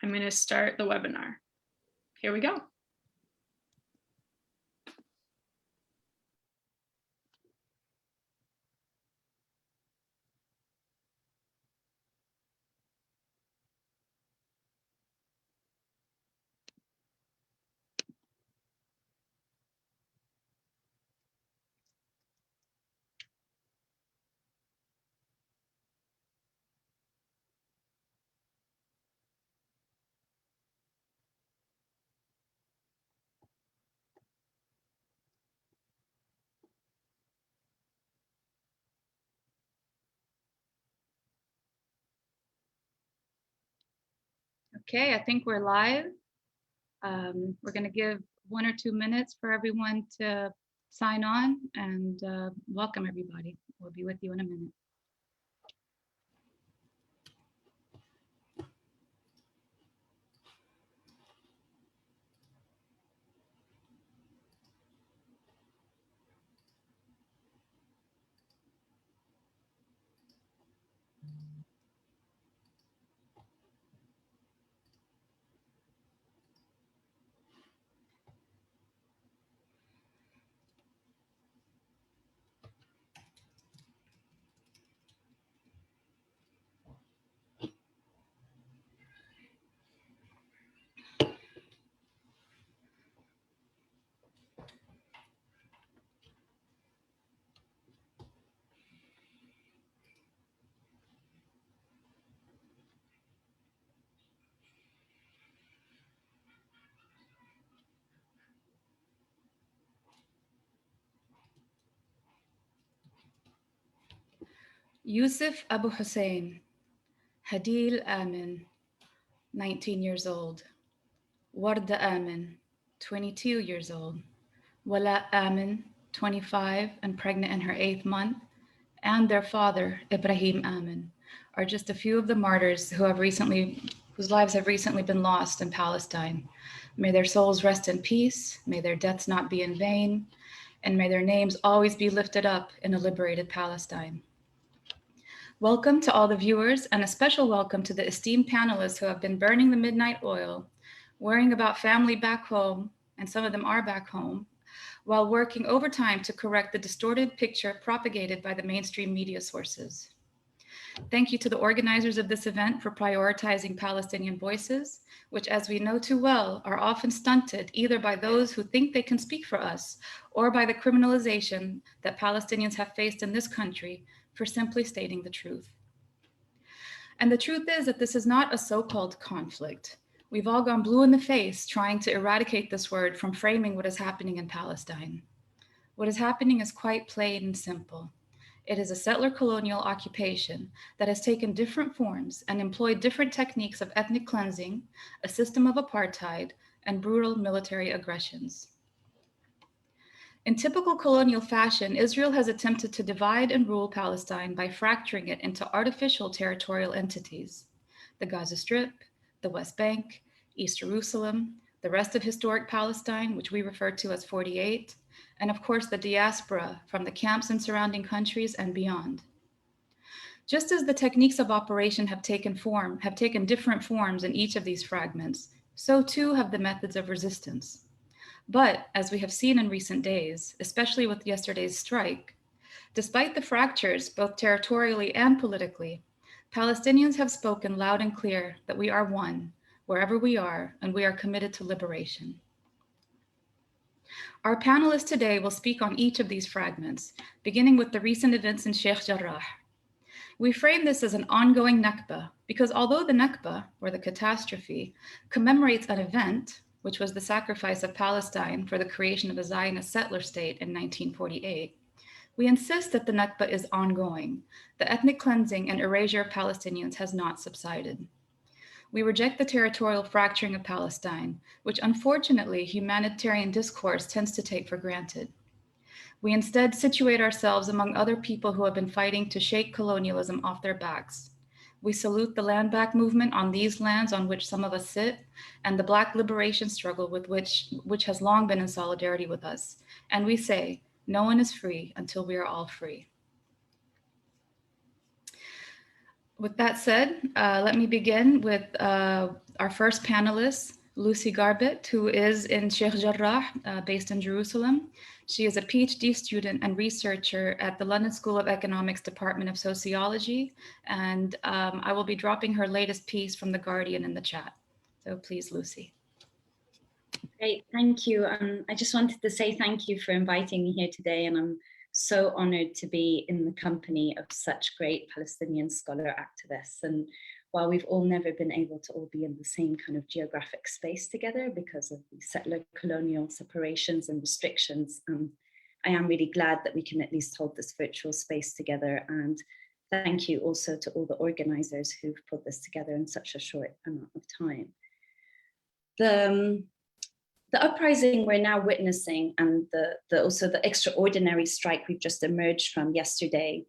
I'm going to start the webinar. Here we go. Okay, I think we're live. We're going to give 1 or 2 minutes for everyone to sign on, and welcome everybody. We'll be with you in a minute. Yusuf Abu Hussein, Hadil Amin, 19 years old. Warda Amin, 22 years old. Wala Amin, 25 and pregnant in her 8th month, and their father, Ibrahim Amin, are just a few of the martyrs whose lives have recently been lost in Palestine. May their souls rest in peace, may their deaths not be in vain, and may their names always be lifted up in a liberated Palestine. Welcome to all the viewers, and a special welcome to the esteemed panelists who have been burning the midnight oil, worrying about family back home, and some of them are back home, while working overtime to correct the distorted picture propagated by the mainstream media sources. Thank you to the organizers of this event for prioritizing Palestinian voices, which, as we know too well, are often stunted either by those who think they can speak for us or by the criminalization that Palestinians have faced in this country for simply stating the truth. And the truth is that this is not a so-called conflict. We've all gone blue in the face trying to eradicate this word from framing what is happening in Palestine. What is happening is quite plain and simple. It is a settler colonial occupation that has taken different forms and employed different techniques of ethnic cleansing, a system of apartheid, and brutal military aggressions. In typical colonial fashion, Israel has attempted to divide and rule Palestine by fracturing it into artificial territorial entities: the Gaza Strip, the West Bank, East Jerusalem, the rest of historic Palestine, which we refer to as 48, and of course the diaspora from the camps in surrounding countries and beyond. Just as the techniques of operation have taken different forms in each of these fragments, so too have the methods of resistance. But as we have seen in recent days, especially with yesterday's strike, despite the fractures, both territorially and politically, Palestinians have spoken loud and clear that we are one, wherever we are, and we are committed to liberation. Our panelists today will speak on each of these fragments, beginning with the recent events in Sheikh Jarrah. We frame this as an ongoing Nakba because although the Nakba, or the catastrophe, commemorates an event, which was the sacrifice of Palestine for the creation of a Zionist settler state in 1948, we insist that the Nakba is ongoing. The ethnic cleansing and erasure of Palestinians has not subsided. We reject the territorial fracturing of Palestine, which unfortunately humanitarian discourse tends to take for granted. We instead situate ourselves among other people who have been fighting to shake colonialism off their backs. We salute the land back movement on these lands on which some of us sit, and the Black liberation struggle with which has long been in solidarity with us. And we say, no one is free until we are all free. With that said, let me begin with our first panelist, Lucy Garbett, who is in Sheikh Jarrah, based in Jerusalem. She is a PhD student and researcher at the London School of Economics Department of Sociology, and I will be dropping her latest piece from The Guardian in the chat. So please, Lucy. Great, thank you. I just wanted to say thank you for inviting me here today, and I'm so honored to be in the company of such great Palestinian scholar activists. And while we've all never been able to all be in the same kind of geographic space together because of the settler colonial separations and restrictions, I am really glad that we can at least hold this virtual space together. And thank you also to all the organizers who've put this together in such a short amount of time. The uprising we're now witnessing, and also the extraordinary strike we've just emerged from yesterday,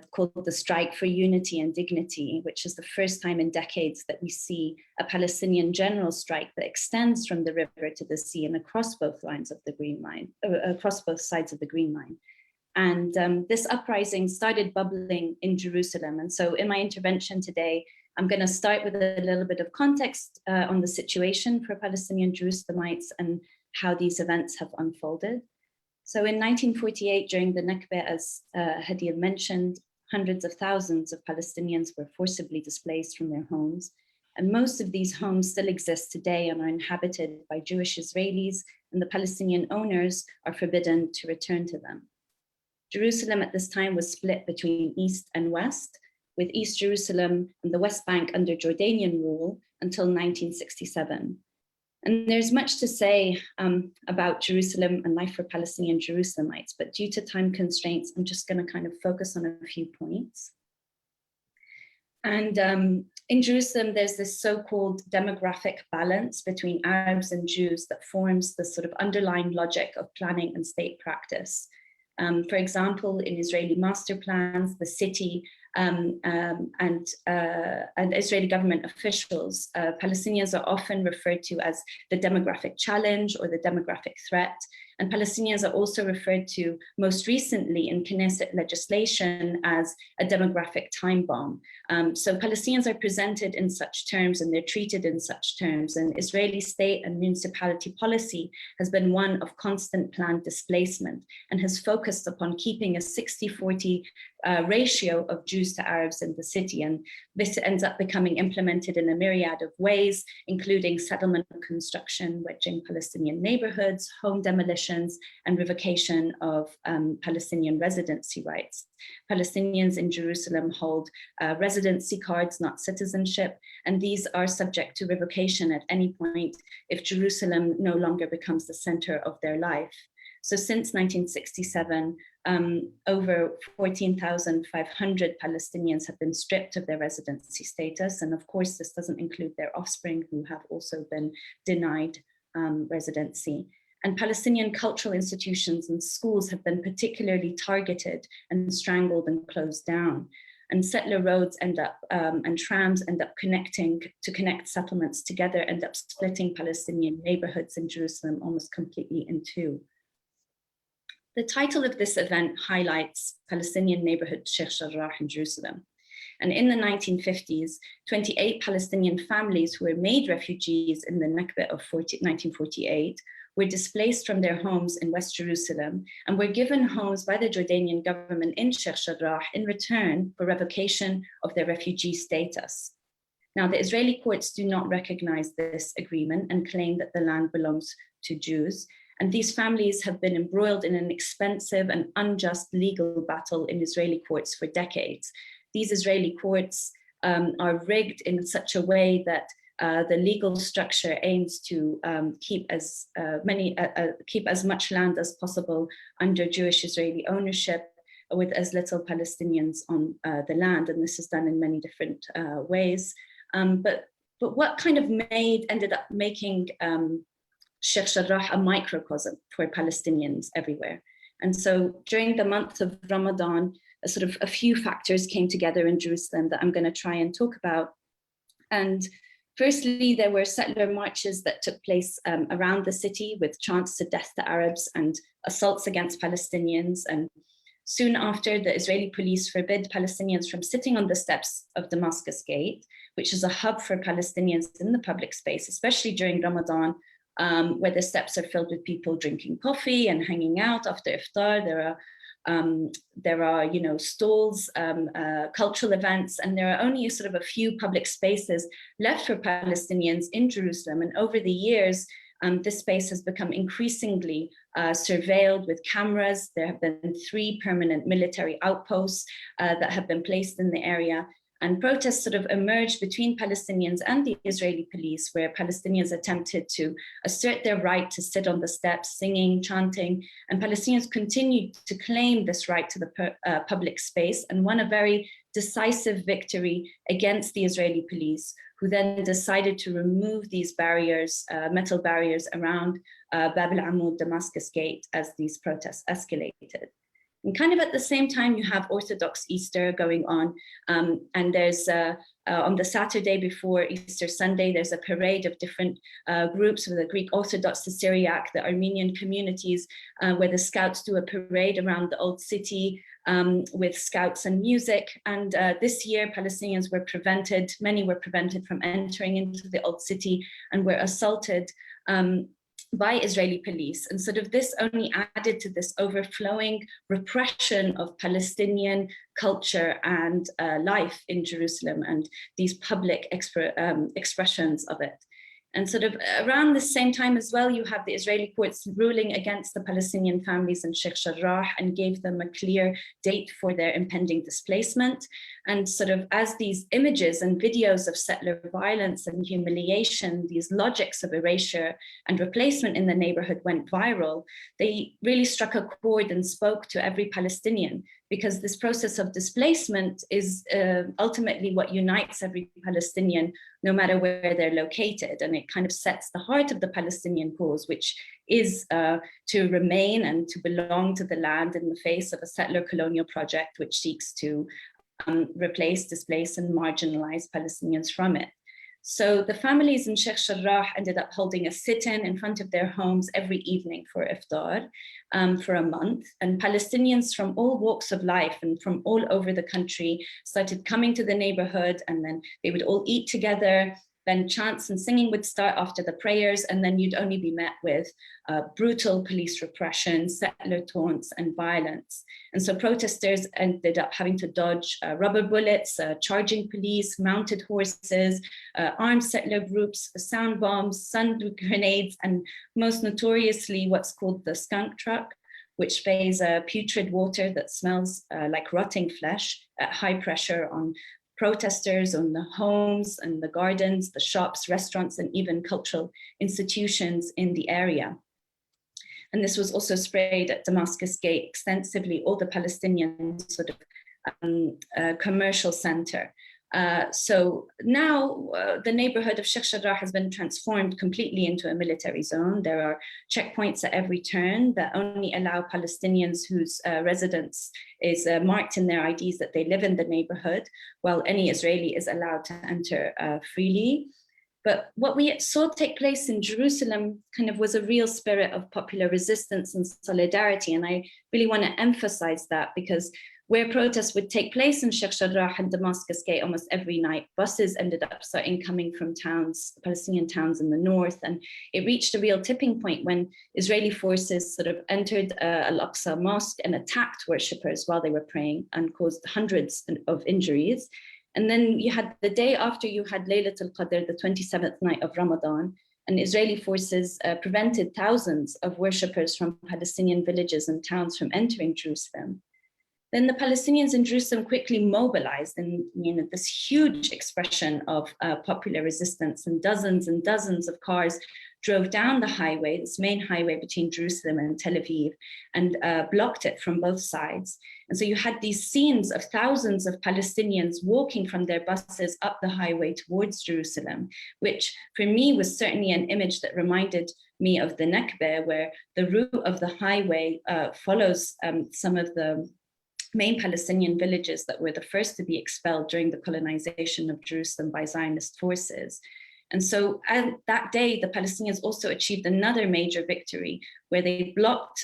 called the Strike for Unity and Dignity, which is the first time in decades that we see a Palestinian general strike that extends from the river to the sea and across both lines of the Green Line, across both sides of the Green Line. And this uprising started bubbling in Jerusalem. And so in my intervention today, I'm going to start with a little bit of context on the situation for Palestinian Jerusalemites and how these events have unfolded. So in 1948, during the Nakba, as Hadil mentioned, hundreds of thousands of Palestinians were forcibly displaced from their homes. And most of these homes still exist today and are inhabited by Jewish Israelis, and the Palestinian owners are forbidden to return to them. Jerusalem at this time was split between East and West, with East Jerusalem and the West Bank under Jordanian rule until 1967. And there's much to say about Jerusalem and life for Palestinian Jerusalemites, but due to time constraints, I'm just going to kind of focus on a few points. And in Jerusalem, there's this so-called demographic balance between Arabs and Jews that forms the sort of underlying logic of planning and state practice. For example, in Israeli master plans, the city and Israeli government officials, Palestinians are often referred to as the demographic challenge or the demographic threat. And Palestinians are also referred to most recently in Knesset legislation as a demographic time bomb. So Palestinians are presented in such terms and they're treated in such terms. And Israeli state and municipality policy has been one of constant planned displacement and has focused upon keeping a 60-40 ratio of Jews to Arabs in the city. And this ends up becoming implemented in a myriad of ways, including settlement construction, wedging Palestinian neighborhoods, home demolitions, and revocation of Palestinian residency rights. Palestinians in Jerusalem hold residency cards, not citizenship, and these are subject to revocation at any point if Jerusalem no longer becomes the center of their life. So since 1967, over 14,500 Palestinians have been stripped of their residency status. And of course, this doesn't include their offspring who have also been denied residency. And Palestinian cultural institutions and schools have been particularly targeted and strangled and closed down. And settler roads end up, and trams end up connect settlements together, end up splitting Palestinian neighborhoods in Jerusalem almost completely in two. The title of this event highlights Palestinian neighborhood Sheikh Jarrah in Jerusalem. And in the 1950s, 28 Palestinian families who were made refugees in the Nakba of 1948 were displaced from their homes in West Jerusalem and were given homes by the Jordanian government in Sheikh Jarrah in return for revocation of their refugee status. Now, the Israeli courts do not recognize this agreement and claim that the land belongs to Jews. And these families have been embroiled in an expensive and unjust legal battle in Israeli courts for decades. These Israeli courts are rigged in such a way that the legal structure aims to keep as much land as possible under Jewish Israeli ownership, with as little Palestinians on the land. And this is done in many different ways. But what kind of ended up making Sheikh Jarrah a microcosm for Palestinians everywhere. And so during the month of Ramadan, a few factors came together in Jerusalem that I'm going to try and talk about. And firstly, there were settler marches that took place around the city with chants to death to Arabs and assaults against Palestinians. And Soon after, the Israeli police forbid Palestinians from sitting on the steps of Damascus Gate, which is a hub for Palestinians in the public space, especially during Ramadan, where the steps are filled with people drinking coffee and hanging out after iftar. There are stalls, cultural events, and there are only sort of a few public spaces left for Palestinians in Jerusalem. And over the years, this space has become increasingly surveilled with cameras. There have been 3 permanent military outposts that have been placed in the area. And protests sort of emerged between Palestinians and the Israeli police, where Palestinians attempted to assert their right to sit on the steps, singing, chanting, and Palestinians continued to claim this right to the public space and won a very decisive victory against the Israeli police, who then decided to remove these barriers, metal barriers around Bab al-Amud, Damascus Gate, as these protests escalated. And kind of at the same time, you have Orthodox Easter going on. And there's on the Saturday before Easter Sunday, there's a parade of different groups of the Greek Orthodox, the Syriac, the Armenian communities, where the scouts do a parade around the old city with scouts and music. And this year, Palestinians were prevented, many were prevented from entering into the old city and were assaulted by Israeli police. And sort of this only added to this overflowing repression of Palestinian culture and life in Jerusalem and these public expressions of it. And sort of around the same time as well, you have the Israeli courts ruling against the Palestinian families in Sheikh Jarrah and gave them a clear date for their impending displacement. And sort of as these images and videos of settler violence and humiliation, these logics of erasure and replacement in the neighborhood went viral, they really struck a chord and spoke to every Palestinian, because this process of displacement is ultimately what unites every Palestinian, no matter where they're located. And it kind of sets the heart of the Palestinian cause, which is to remain and to belong to the land in the face of a settler colonial project, which seeks to replace, displace, and marginalize Palestinians from it. So the families in Sheikh Jarrah ended up holding a sit-in in front of their homes every evening for iftar for a month. And Palestinians from all walks of life and from all over the country started coming to the neighborhood, and then they would all eat together. Then chants and singing would start after the prayers, and then you'd only be met with brutal police repression, settler taunts, and violence. And so protesters ended up having to dodge rubber bullets, charging police, mounted horses, armed settler groups, sound bombs, sun grenades, and most notoriously what's called the skunk truck, which sprays putrid water that smells like rotting flesh at high pressure on protesters, on the homes and the gardens, the shops, restaurants, and even cultural institutions in the area. And this was also sprayed at Damascus Gate extensively, all the Palestinian sort of commercial center. So now the neighborhood of Sheikh Jarrah has been transformed completely into a military zone. There are checkpoints at every turn that only allow Palestinians whose residence is marked in their IDs that they live in the neighborhood, while any Israeli is allowed to enter freely. But what we saw take place in Jerusalem kind of was a real spirit of popular resistance and solidarity. And I really want to emphasize that, because where protests would take place in Sheikh Jarrah and Damascus Gate almost every night, buses ended up starting coming from towns, Palestinian towns in the north. And it reached a real tipping point when Israeli forces sort of entered Al-Aqsa Mosque and attacked worshippers while they were praying and caused hundreds of injuries. And then you had the day after you had Laylatul Qadr, the 27th night of Ramadan, and Israeli forces prevented thousands of worshippers from Palestinian villages and towns from entering Jerusalem. Then the Palestinians in Jerusalem quickly mobilized, and this huge expression of popular resistance, and dozens of cars drove down the highway, this main highway between Jerusalem and Tel Aviv, and blocked it from both sides. And so you had these scenes of thousands of Palestinians walking from their buses up the highway towards Jerusalem, which for me was certainly an image that reminded me of the Nakba, where the route of the highway follows some of the main Palestinian villages that were the first to be expelled during the colonization of Jerusalem by Zionist forces. And so that day, the Palestinians also achieved another major victory, where they blocked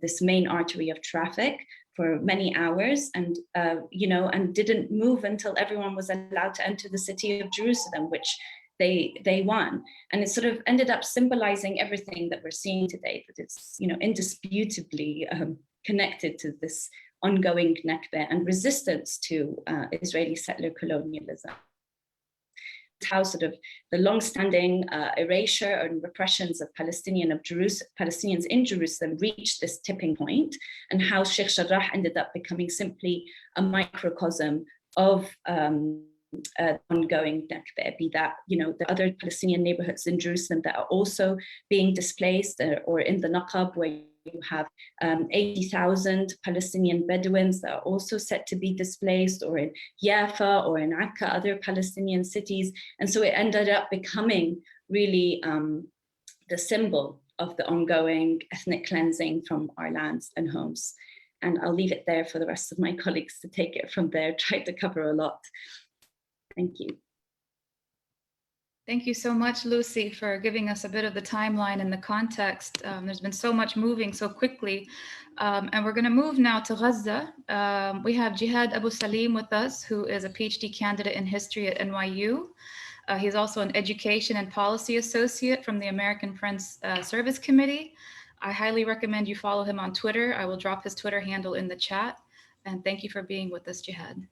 this main artery of traffic many hours, and and didn't move until everyone was allowed to enter the city of Jerusalem, which they won. And it sort of ended up symbolizing everything that we're seeing today, that it's indisputably connected to this ongoing Nakba and resistance to Israeli settler colonialism. How sort of the long-standing erasure and repressions of Palestinians in Jerusalem reached this tipping point, and how Sheikh Jarrah ended up becoming simply a microcosm of ongoing Nakba, be that the other Palestinian neighborhoods in Jerusalem that are also being displaced, or in the Naqab, where you have 80,000 Palestinian Bedouins that are also set to be displaced, or in Jaffa or in Akka, other Palestinian cities. And so it ended up becoming really the symbol of the ongoing ethnic cleansing from our lands and homes. And I'll leave it there for the rest of my colleagues to take it from there. Tried to cover a lot. Thank you. Thank you so much, Lucy, for giving us a bit of the timeline and the context. There's been so much moving so quickly. And we're going to move now to Gaza. We have Jihad Abu Saleem with us, who is a PhD candidate in history at NYU. He's also an education and policy associate from the American Friends Service Committee. I highly recommend you follow him on Twitter. I will drop his Twitter handle in the chat. And thank you for being with us, Jihad.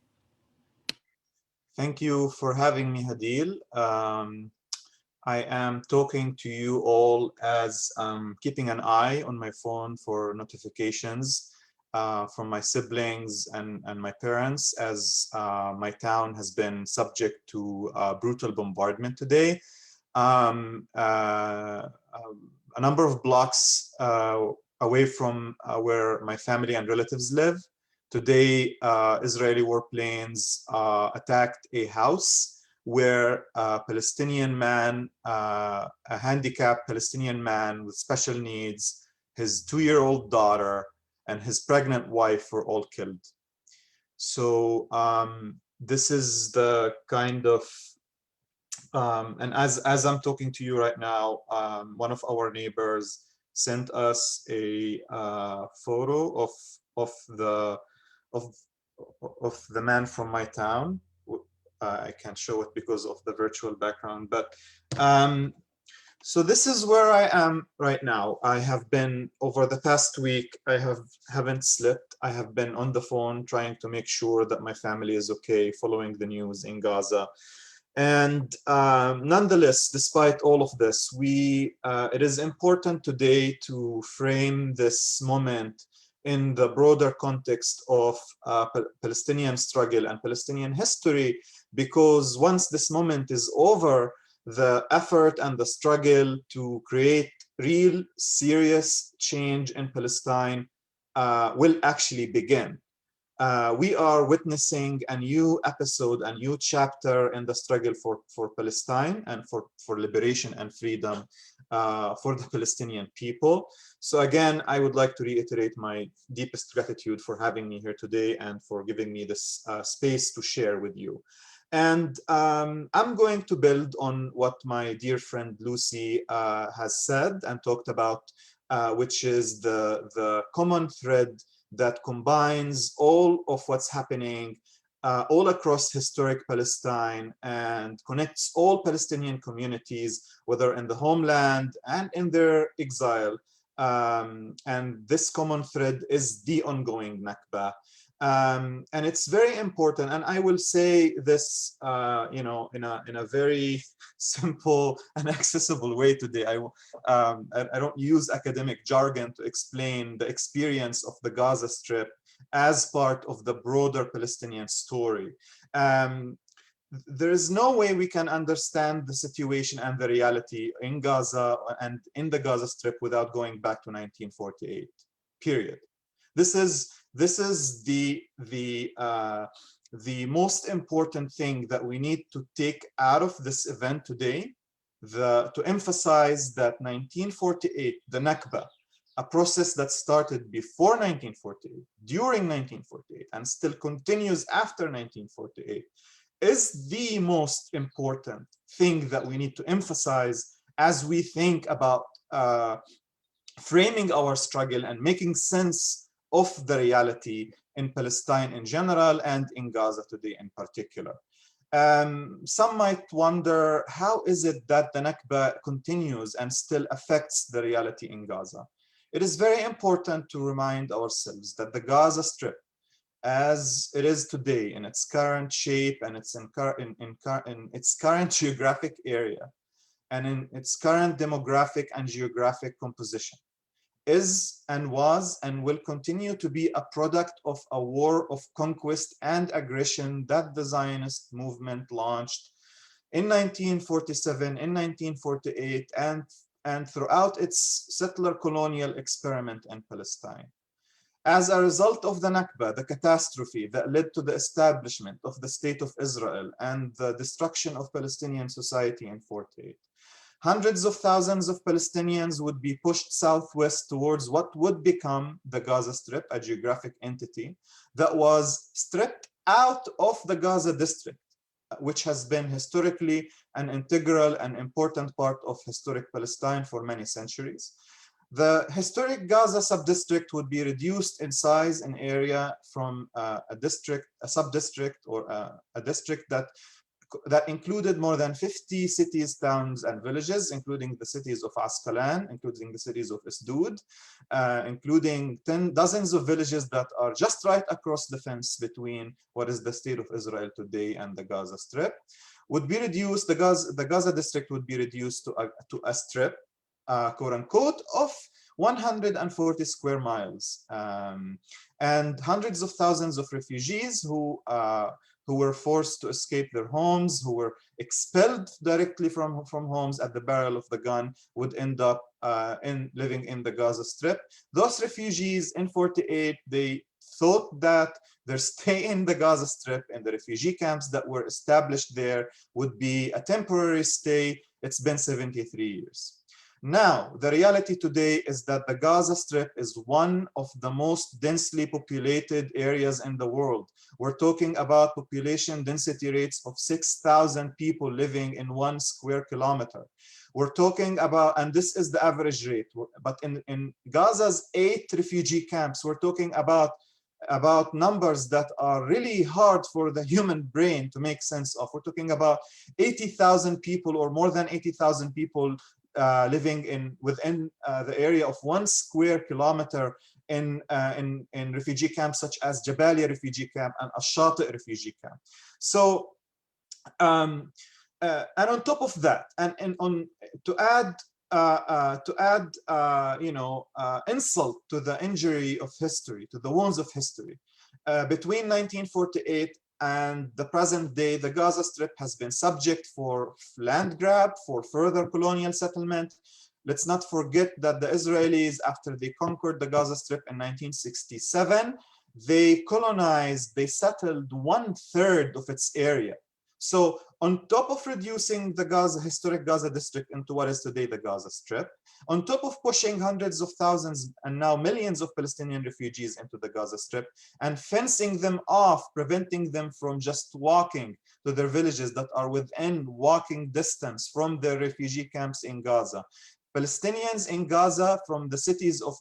Thank you for having me, Hadil. I am talking to you all as keeping an eye on my phone for notifications from my siblings and my parents, as my town has been subject to brutal bombardment today. A number of blocks away from where my family and relatives live, today, Israeli warplanes attacked a house where a Palestinian man, a handicapped Palestinian man with special needs, his 2-year-old daughter, and his pregnant wife were all killed. So this is the kind of, and as I'm talking to you right now, one of our neighbors sent us a photo of the man from my town. I can't show it because of the virtual background, but so this is where I am right now. I have been, over the past week, I haven't slept. I have been on the phone trying to make sure that my family is okay, following the news in Gaza. And nonetheless, despite all of this, it is important today to frame this moment in the broader context of Palestinian struggle and Palestinian history, because once this moment is over, the effort and the struggle to create real serious change in Palestine will actually begin. We are witnessing a new episode, a new chapter in the struggle for Palestine and for liberation and freedom for the Palestinian people. So again, I would like to reiterate my deepest gratitude for having me here today and for giving me this space to share with you. And I'm going to build on what my dear friend Lucy has said and talked about, which is the common thread that combines all of what's happening all across historic Palestine and connects all Palestinian communities, whether in the homeland and in their exile. And this common thread is the ongoing Nakba. And it's very important, and I will say this, in a very simple and accessible way today. I don't use academic jargon to explain the experience of the Gaza Strip as part of the broader Palestinian story. There is no way we can understand the situation and the reality in Gaza and in the Gaza Strip without going back to 1948. Period. This is the most important thing that we need to take out of this event today, to emphasize that 1948, the Nakba, a process that started before 1948, during 1948, and still continues after 1948, is the most important thing that we need to emphasize as we think about framing our struggle and making sense of the reality in Palestine in general and in Gaza today in particular. Some might wonder, how is it that the Nakba continues and still affects the reality in Gaza? It is very important to remind ourselves that the Gaza Strip, as it is today in its current shape and in its current geographic area and in its current demographic and geographic composition, is and was and will continue to be a product of a war of conquest and aggression that the Zionist movement launched in 1947, in 1948, and throughout its settler colonial experiment in Palestine. As a result of the Nakba, the catastrophe that led to the establishment of the State of Israel and the destruction of Palestinian society in 48, hundreds of thousands of Palestinians would be pushed southwest towards what would become the Gaza Strip, a geographic entity that was stripped out of the Gaza district, which has been historically an integral and important part of historic Palestine for many centuries. The historic Gaza subdistrict would be reduced in size and area from a sub-district or a district that included more than 50 cities, towns, and villages, including the cities of Asqalan, including the cities of Asdod, including dozens of villages that are just right across the fence between what is the State of Israel today and the Gaza Strip, would be reduced, the Gaza district would be reduced to a strip, quote unquote, of 140 square miles. And hundreds of thousands of refugees who were forced to escape their homes, who were expelled directly from homes at the barrel of the gun, would end up living in the Gaza Strip. Those refugees in 48, they thought that their stay in the Gaza Strip and the refugee camps that were established there would be a temporary stay. It's been 73 years. Now, the reality today is that the Gaza Strip is one of the most densely populated areas in the world. We're talking about population density rates of 6,000 people living in 1 square kilometer. We're talking about, and this is the average rate, but in Gaza's 8 refugee camps, we're talking about numbers that are really hard for the human brain to make sense of. We're talking about 80,000 people or more than 80,000 people living within the area of 1 square kilometer in refugee camps such as Jabalia refugee camp and Ash-Shati refugee camp. So, and on top of that, to add insult to the injury of history, to the wounds of history, between 1948 and the present day, the Gaza Strip has been subject for land grab, for further colonial settlement. Let's not forget that the Israelis, after they conquered the Gaza Strip in 1967, they colonized, they settled 1/3 of its area. So on top of reducing the historic Gaza district into what is today the Gaza Strip, on top of pushing hundreds of thousands and now millions of Palestinian refugees into the Gaza Strip and fencing them off, preventing them from just walking to their villages that are within walking distance from their refugee camps in Gaza. Palestinians in Gaza from the cities of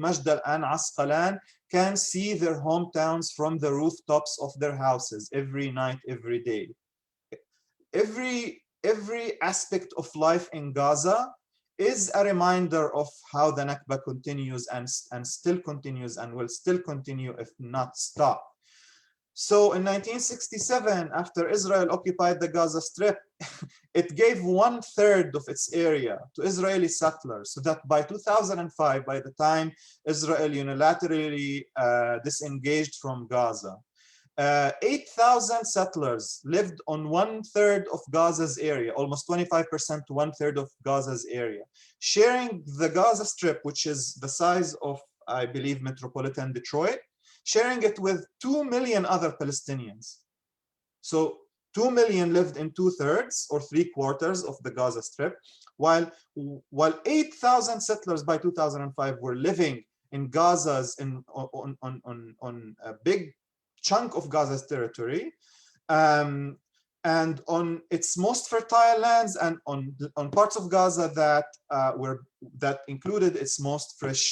Majdal and Asqalan can see their hometowns from the rooftops of their houses every night, every day. Every aspect of life in Gaza is a reminder of how the Nakba continues and still continues and will still continue if not stop. So in 1967, after Israel occupied the Gaza Strip, it gave 1/3 of its area to Israeli settlers, so that by 2005, by the time Israel unilaterally disengaged from Gaza, 8,000 settlers lived on 1/3 of Gaza's area, almost 25% to 1/3 of Gaza's area, sharing the Gaza Strip, which is the size of, I believe, metropolitan Detroit, sharing it with 2 million other Palestinians. So 2 million lived in 2/3 or 3/4 of the Gaza Strip, while 8,000 settlers by 2005 were living in Gaza's on a big chunk of Gaza's territory, and on its most fertile lands, and on parts of Gaza that included its most fresh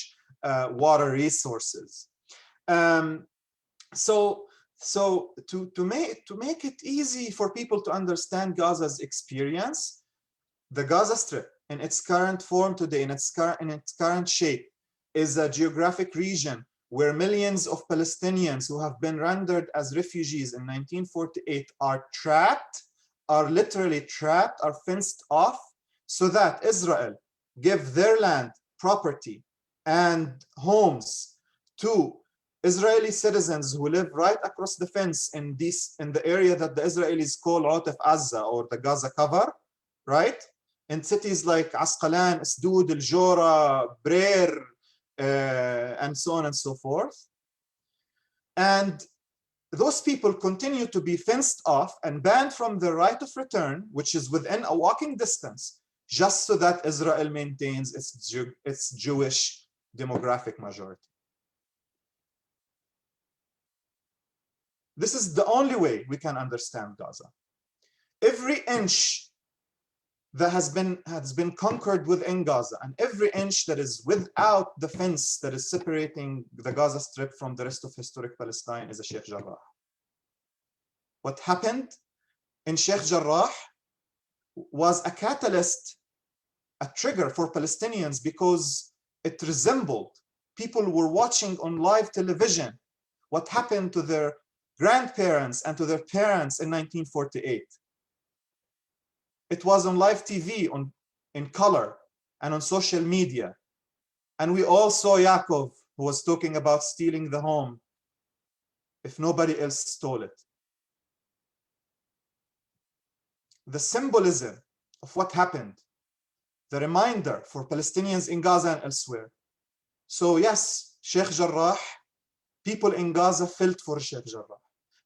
water resources. So to make it easy for people to understand Gaza's experience, the Gaza Strip in its current form today, in its current shape, is a geographic region where millions of Palestinians who have been rendered as refugees in 1948 are trapped, are literally trapped, are fenced off, so that Israel give their land, property, and homes to Israeli citizens who live right across the fence in the area that the Israelis call Otef Azza, or the Gaza cover, right? In cities like Asqalan, Asdod, El Jora, Brer, and so on and so forth. And those people continue to be fenced off and banned from the right of return, which is within a walking distance, just so that Israel maintains its Jewish demographic majority. This is the only way we can understand Gaza. Every inch that has been conquered within Gaza, and every inch that is without the fence that is separating the Gaza Strip from the rest of historic Palestine is a Sheikh Jarrah. What happened in Sheikh Jarrah was a catalyst, a trigger for Palestinians, because it resembled, people were watching on live television what happened to their grandparents and to their parents in 1948. It was on live TV, in color, and on social media. And we all saw Yaakov, who was talking about stealing the home if nobody else stole it. The symbolism of what happened, the reminder for Palestinians in Gaza and elsewhere. So yes, Sheikh Jarrah, people in Gaza felt for Sheikh Jarrah.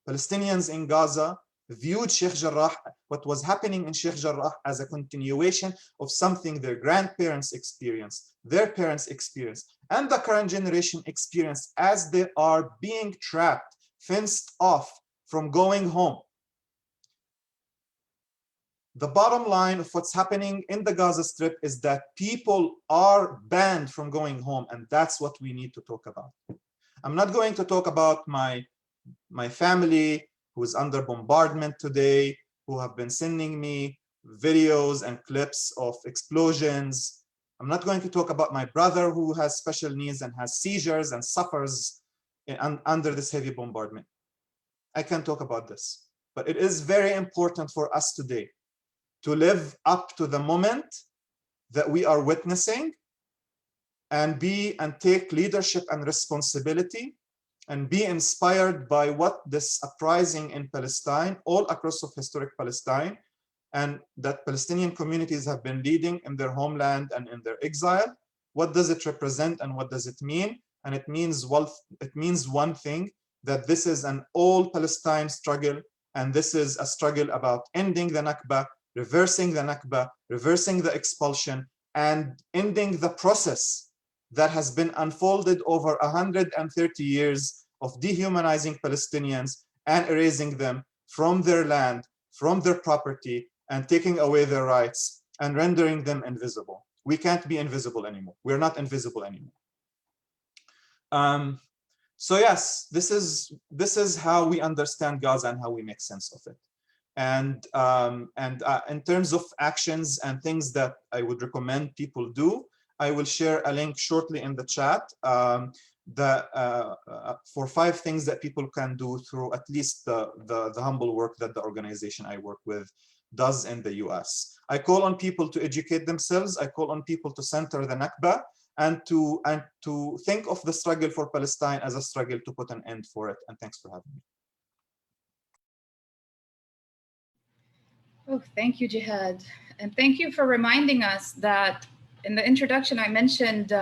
Palestinians in Gaza viewed Sheikh Jarrah, what was happening in Sheikh Jarrah, as a continuation of something their grandparents experienced, their parents experienced, and the current generation experienced as they are being trapped, fenced off from going home. The bottom line of what's happening in the Gaza Strip is that people are banned from going home, and that's what we need to talk about. I'm not going to talk about my family who is under bombardment today, who have been sending me videos and clips of explosions. I'm not going to talk about my brother who has special needs and has seizures and suffers under this heavy bombardment. I can talk about this, but it is very important for us today to live up to the moment that we are witnessing and take leadership and responsibility and be inspired by what this uprising in Palestine, all across of historic Palestine, and that Palestinian communities have been leading in their homeland and in their exile. What does it represent and what does it mean? And it means one thing, that this is an all Palestine struggle, and this is a struggle about ending the Nakba, reversing the Nakba, reversing the expulsion, and ending the process that has been unfolded over 130 years of dehumanizing Palestinians and erasing them from their land, from their property, and taking away their rights and rendering them invisible. We can't be invisible anymore. We're not invisible anymore. So yes, this is how we understand Gaza and how we make sense of it. And in terms of actions and things that I would recommend people do, I will share a link shortly in the chat for 5 things that people can do through at least the humble work that the organization I work with does in the US. I call on people to educate themselves. I call on people to center the Nakba and to think of the struggle for Palestine as a struggle to put an end for it. And thanks for having me. Oh, thank you, Jihad. And thank you for reminding us that in the introduction, I mentioned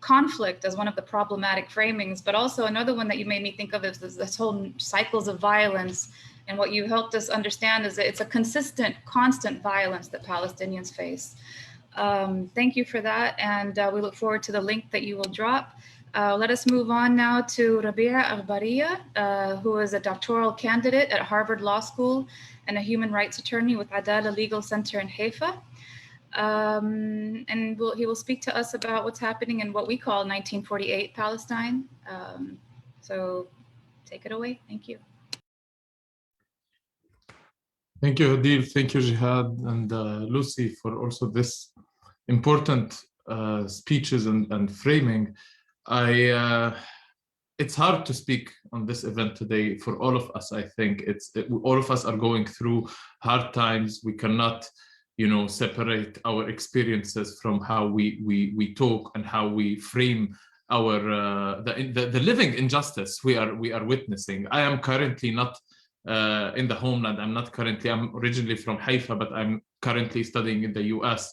conflict as one of the problematic framings, but also another one that you made me think of is this whole cycles of violence. And what you helped us understand is that it's a consistent, constant violence that Palestinians face. Thank you for that. And we look forward to the link that you will drop. Let us move on now to Rabia Arbaria, who is a doctoral candidate at Harvard Law School and a human rights attorney with Adala Legal Center in Haifa. And he will speak to us about what's happening in what we call 1948 Palestine. So take it away. Thank you. Thank you, Hadil. Thank you, Jihad and Lucy, for also this important speeches and framing. It's hard to speak on this event today for all of us. I think all of us are going through hard times. We cannot, separate our experiences from how we talk and how we frame our the living injustice we are witnessing. I am currently not in the homeland. I'm originally from Haifa, but I'm currently studying in the US.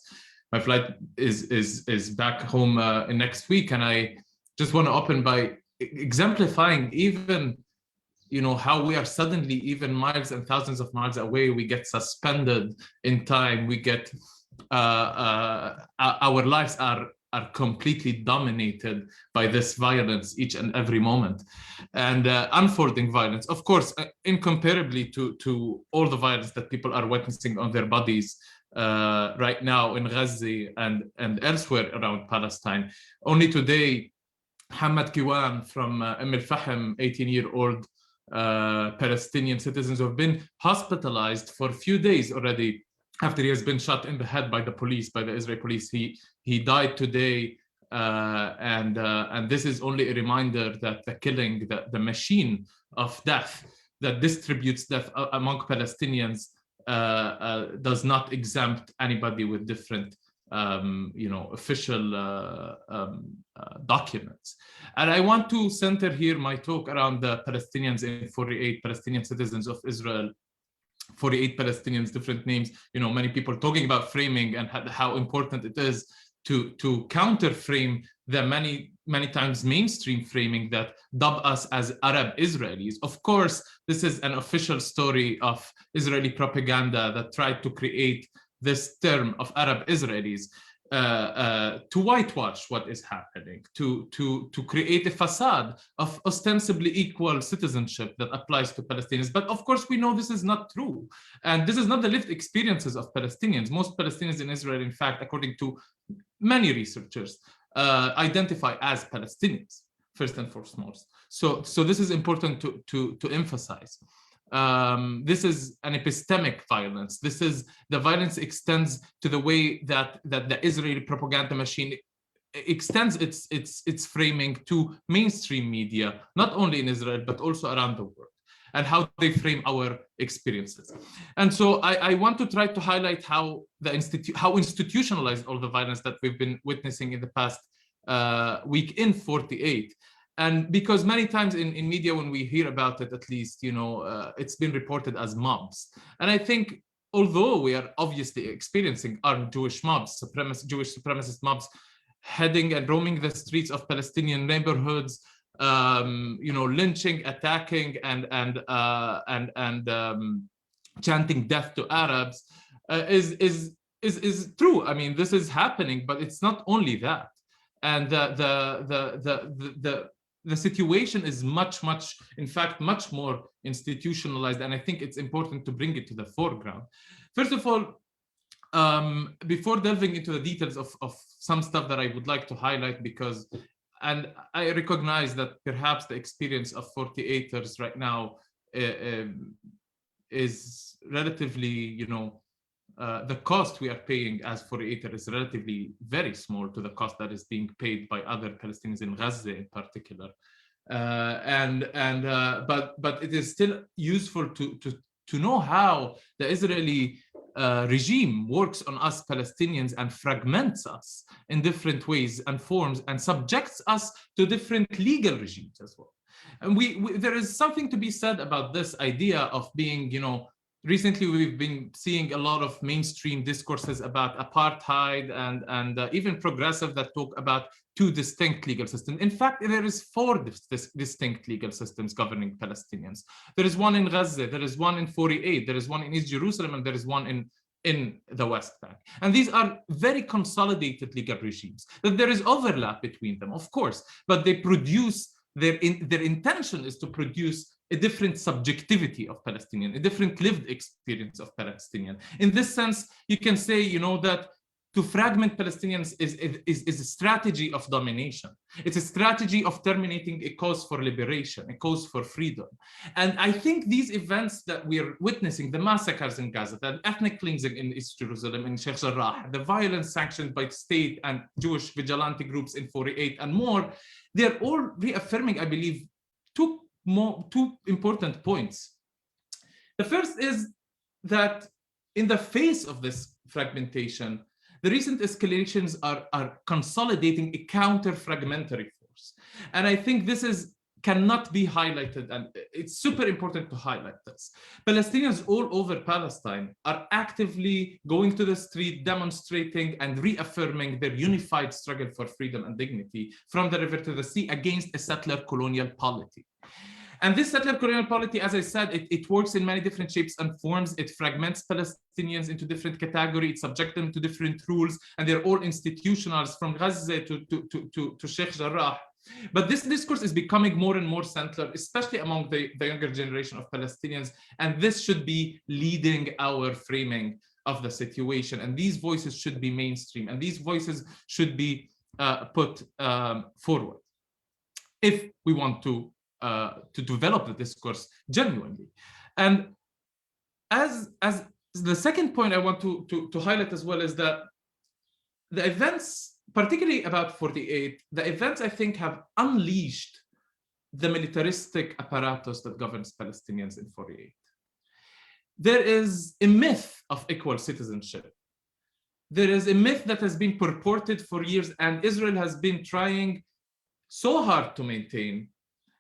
My flight is back home next week, and I just want to open by exemplifying even, how we are suddenly even miles and thousands of miles away. We get suspended in time. We get our lives are completely dominated by this violence each and every moment, and unfolding violence, of course, incomparably to all the violence that people are witnessing on their bodies right now in Gaza and elsewhere around Palestine. Only today, Hamad Kiwan from Al-Fahim, 18-year-old Palestinian citizens who have been hospitalized for a few days already after he has been shot in the head by the police, by the Israeli police. He died today, and this is only a reminder that the killing, the machine of death that distributes death among Palestinians does not exempt anybody with different official documents. And I want to center here my talk around the Palestinians in 48, Palestinian citizens of Israel, 48 Palestinians, different names, many people talking about framing and how important it is to counter frame the many times mainstream framing that dub us as Arab Israelis. Of course, this is an official story of Israeli propaganda that tried to create this term of Arab Israelis to whitewash what is happening, to create a facade of ostensibly equal citizenship that applies to Palestinians. But of course, we know this is not true. And this is not the lived experiences of Palestinians. Most Palestinians in Israel, in fact, according to many researchers, identify as Palestinians, first and foremost. So this is important to emphasize. This is an epistemic violence. This is the violence extends to the way that the Israeli propaganda machine extends its framing to mainstream media, not only in Israel, but also around the world, and how they frame our experiences. And so I want to try to highlight how institutionalized all the violence that we've been witnessing in the past week in 48. And because many times in media, when we hear about it, at least, it's been reported as mobs. And I think, although we are obviously experiencing armed Jewish mobs, Jewish supremacist mobs, heading and roaming the streets of Palestinian neighborhoods, lynching, attacking, and chanting death to Arabs, is true. I mean, this is happening, but it's not only that. And the situation is much more institutionalized, and I think it's important to bring it to the foreground. First of all, before delving into the details of some stuff that I would like to highlight, and I recognize that perhaps the experience of 48ers right now is relatively, the cost we are paying as 48er is relatively very small to the cost that is being paid by other Palestinians in Gaza in particular. But it is still useful to know how the Israeli regime works on us Palestinians and fragments us in different ways and forms and subjects us to different legal regimes as well. And there is something to be said about this idea of being, recently we've been seeing a lot of mainstream discourses about apartheid and even progressive that talk about two distinct legal systems. In fact, there is four distinct legal systems governing Palestinians. There is one in Gaza, there is one in 48, there is one in East Jerusalem, and there is one in the West Bank. And these are very consolidated legal regimes. There is overlap between them, of course, but they produce, their intention is to produce a different subjectivity of Palestinian, a different lived experience of Palestinian. In this sense, you can say, that to fragment Palestinians is a strategy of domination. It's a strategy of terminating a cause for liberation, a cause for freedom. And I think these events that we're witnessing, the massacres in Gaza, the ethnic cleansing in East Jerusalem, in Sheikh Jarrah, the violence sanctioned by state and Jewish vigilante groups in 48 and more, they're all reaffirming, I believe, two important points. The first is that in the face of this fragmentation, the recent escalations are consolidating a counter-fragmentary force. And I think this cannot be highlighted, and it's super important to highlight this. Palestinians all over Palestine are actively going to the street, demonstrating and reaffirming their unified struggle for freedom and dignity from the river to the sea against a settler colonial polity. And this settler colonial polity, as I said, it works in many different shapes and forms. It fragments Palestinians into different categories, it subjects them to different rules, and they're all institutionalized from Gaza to Sheikh Jarrah. But this discourse is becoming more and more central, especially among the younger generation of Palestinians, and this should be leading our framing of the situation. And these voices should be mainstream, and these voices should be put forward if we want to develop the discourse genuinely. And as the second point I want to highlight as well is that the events, particularly about 48, the events I think have unleashed the militaristic apparatus that governs Palestinians in 48. There is a myth of equal citizenship. There is a myth that has been purported for years, and Israel has been trying so hard to maintain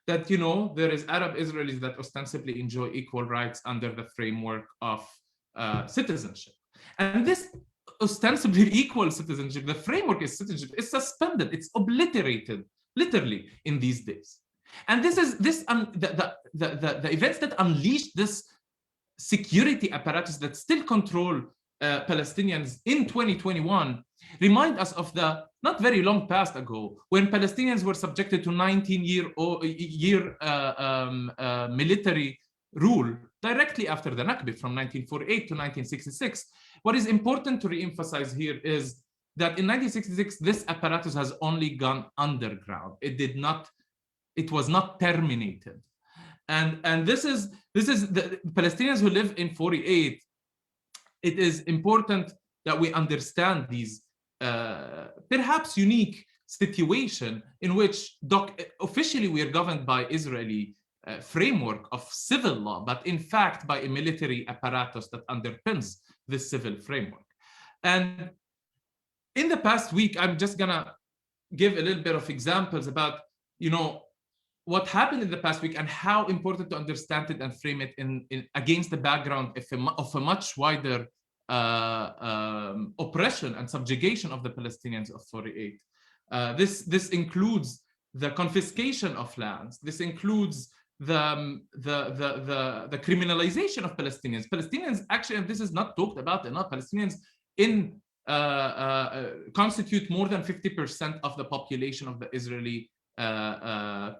that, you know, there is Arab Israelis that ostensibly enjoy equal rights under the framework of citizenship. And this ostensibly equal citizenship, the framework is citizenship, is suspended, it's obliterated, literally, in these days. And this is the events that unleashed this security apparatus that still control Palestinians in 2021 remind us of the not very long past ago when Palestinians were subjected to 19-year military rule directly after the Nakba from 1948 to 1966. What is important to re-emphasize here is that in 1966, this apparatus has only gone underground. It was not terminated. And this is the Palestinians who live in 48. It is important that we understand these perhaps unique situation in which officially we are governed by Israeli framework of civil law, but in fact by a military apparatus that underpins this civil framework. And in the past week, I'm just gonna give a little bit of examples about, you know, what happened in the past week and how important to understand it and frame it in against the background of a much wider oppression and subjugation of the Palestinians of 48. This includes the confiscation of lands. This includes the criminalization of Palestinians. Palestinians actually, and this is not talked about enough, Palestinians constitute more than 50% of the population of the Israeli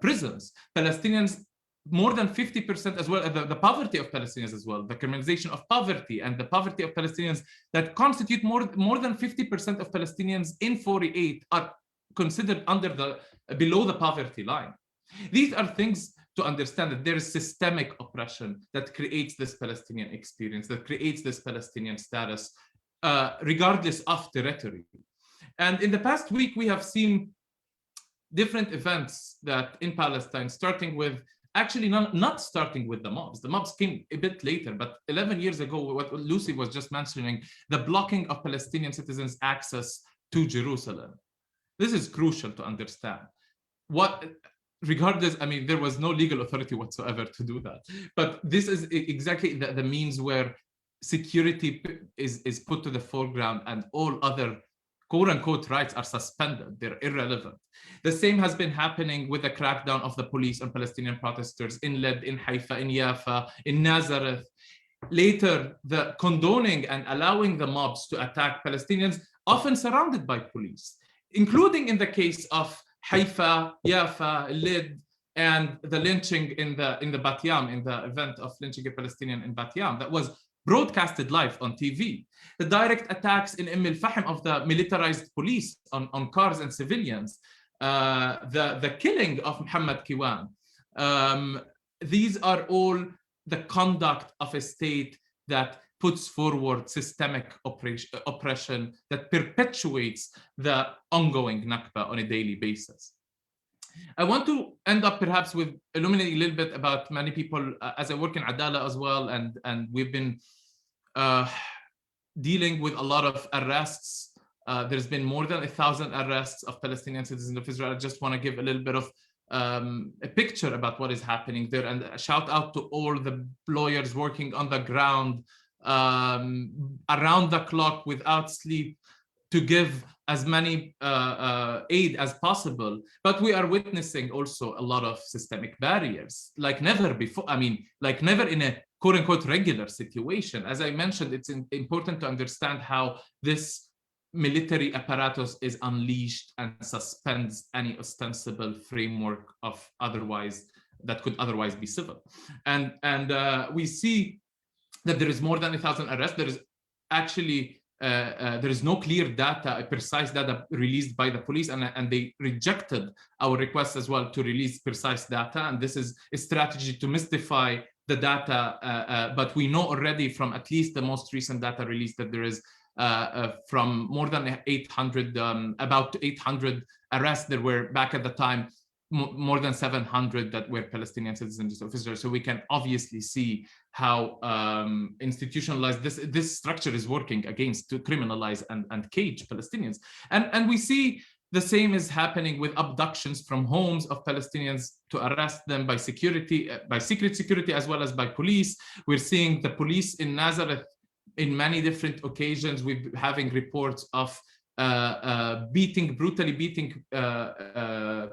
prisons. Palestinians, more than 50% as well, the poverty of Palestinians as well, the criminalization of poverty and the poverty of Palestinians that constitute more than 50% of Palestinians in 48 are considered below the poverty line. These are things to understand that there is systemic oppression that creates this Palestinian experience, that creates this Palestinian status, regardless of territory. And in the past week, we have seen different events that in Palestine, starting with, actually not starting with the mobs. The mobs came a bit later, but 11 years ago, what Lucy was just mentioning, the blocking of Palestinian citizens' access to Jerusalem. This is crucial to understand. Regardless, I mean, there was no legal authority whatsoever to do that. But this is exactly the means where security is put to the foreground and all other quote-unquote rights are suspended, they're irrelevant. The same has been happening with the crackdown of the police on Palestinian protesters in Led, in Haifa, in Jaffa, in Nazareth. Later, the condoning and allowing the mobs to attack Palestinians, often surrounded by police, including in the case of Haifa, Jaffa, Led, and the lynching in the Bat Yam, in the event of lynching a Palestinian in Bat Yam. That was broadcasted live on TV. The direct attacks in al-Fahm of the militarized police on cars and civilians. The killing of Muhammad Kiwan. These are all the conduct of a state that puts forward systemic oppression that perpetuates the ongoing Nakba on a daily basis. I want to end up perhaps with illuminating a little bit about many people, as I work in Adala as well, and we've been dealing with a lot of arrests. There's been more than 1,000 arrests of Palestinian citizens of Israel. I just want to give a little bit of a picture about what is happening there, and a shout out to all the lawyers working on the ground, around the clock, without sleep, to give as many aid as possible. But we are witnessing also a lot of systemic barriers, like never before. I mean, like never in a quote unquote regular situation. As I mentioned, it's important to understand how this military apparatus is unleashed and suspends any ostensible framework of that could otherwise be civil. And we see that there is more than 1,000 arrests. There is actually there is no clear data, precise data released by the police, and they rejected our request as well to release precise data. And this is a strategy to mystify the data, but we know already from at least the most recent data released that there is from more than 800, about 800 arrests that were back at the time, more than 700 that were Palestinian citizens of Israel. So we can obviously see how institutionalized this structure is working to criminalize and cage Palestinians. And we see the same is happening with abductions from homes of Palestinians to arrest them by secret security, as well as by police. We're seeing the police in Nazareth in many different occasions. We're having reports of brutally beating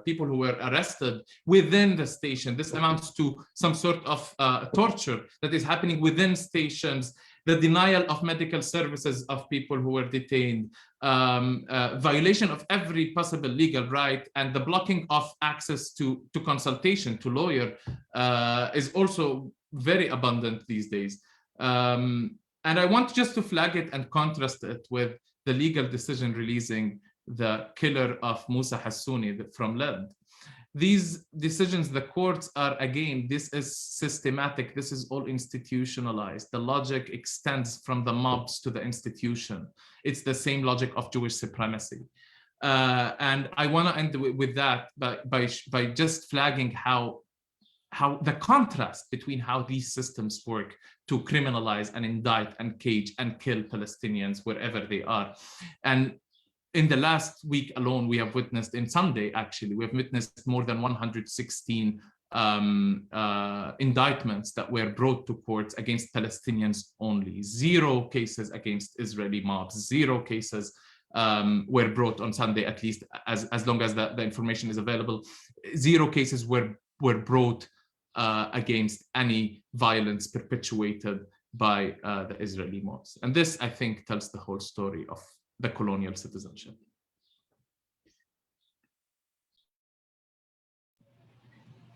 people who were arrested within the station. This amounts to some sort of torture that is happening within stations, the denial of medical services of people who were detained, violation of every possible legal right, and the blocking of access to consultation, to lawyer, is also very abundant these days. And I want just to flag it and contrast it with the legal decision releasing the killer of Musa Hassouni from Led. These decisions, the courts are, again, this is systematic, this is all institutionalized. The logic extends from the mobs to the institution. It's the same logic of Jewish supremacy. And I want to end with that by just flagging how the contrast between how these systems work to criminalize and indict and cage and kill Palestinians wherever they are. And in the last week alone, we have witnessed, in Sunday actually, we have witnessed more than 116 indictments that were brought to courts against Palestinians only. 0 cases against Israeli mobs, 0 cases were brought on Sunday, at least as long as the information is available. 0 cases were brought against any violence perpetuated by the Israeli mobs. And this, I think, tells the whole story of the colonial citizenship.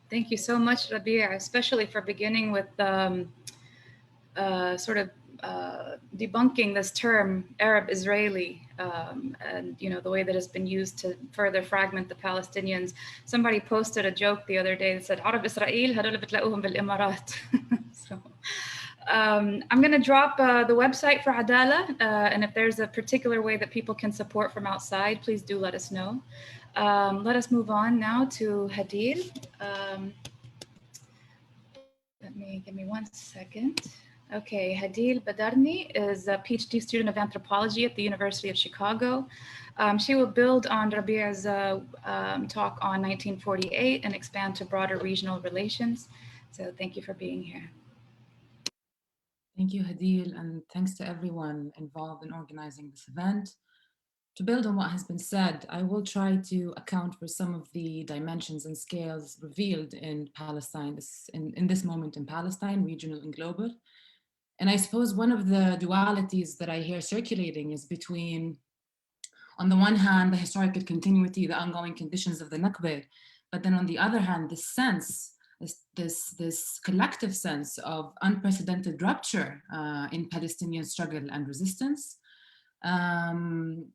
Thank you so much, Rabia, especially for beginning with sort of debunking this term Arab-Israeli and the way that it's been used to further fragment the Palestinians. Somebody posted a joke the other day that said, Arab Israel, هدول بتلاقوهم بالإمارات. So I'm going to drop the website for Adala, and if there's a particular way that people can support from outside, please do let us know. Let us move on now to Hadil. Give me 1 second. Okay, Hadil Badarni is a PhD student of anthropology at the University of Chicago. She will build on Rabia's talk on 1948 and expand to broader regional relations. So thank you for being here. Thank you, Hadil, and thanks to everyone involved in organizing this event. To build on what has been said, I will try to account for some of the dimensions and scales revealed in Palestine, in this moment in Palestine, regional and global. And I suppose one of the dualities that I hear circulating is between, on the one hand, the historical continuity, the ongoing conditions of the Nakba, but then on the other hand, the sense this collective sense of unprecedented rupture in Palestinian struggle and resistance. And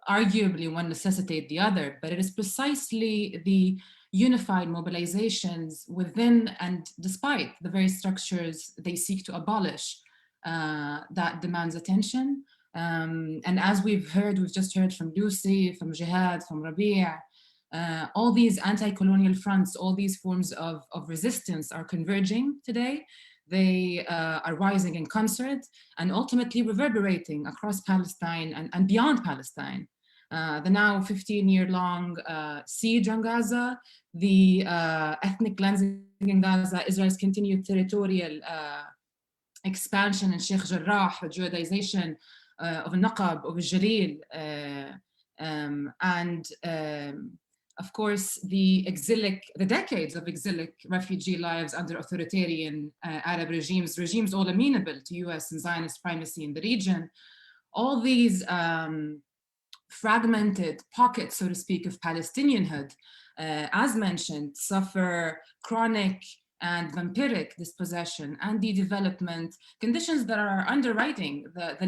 arguably one necessitates the other, but it is precisely the unified mobilizations within and despite the very structures they seek to abolish that demands attention. And as we've just heard from Lucy, from Jihad, from Rabia, all these anti-colonial fronts, all these forms of resistance are converging today. They are rising in concert and ultimately reverberating across Palestine and beyond Palestine. The now 15-year-long siege on Gaza, the ethnic cleansing in Gaza, Israel's continued territorial expansion in Sheikh Jarrah, the Jihadization of Nakba, of Jalil, and of course, the decades of exilic refugee lives under authoritarian Arab regimes all amenable to US and Zionist primacy in the region. All these fragmented pockets, so to speak, of Palestinianhood, as mentioned, suffer chronic and vampiric dispossession and de-development, conditions that are underwriting the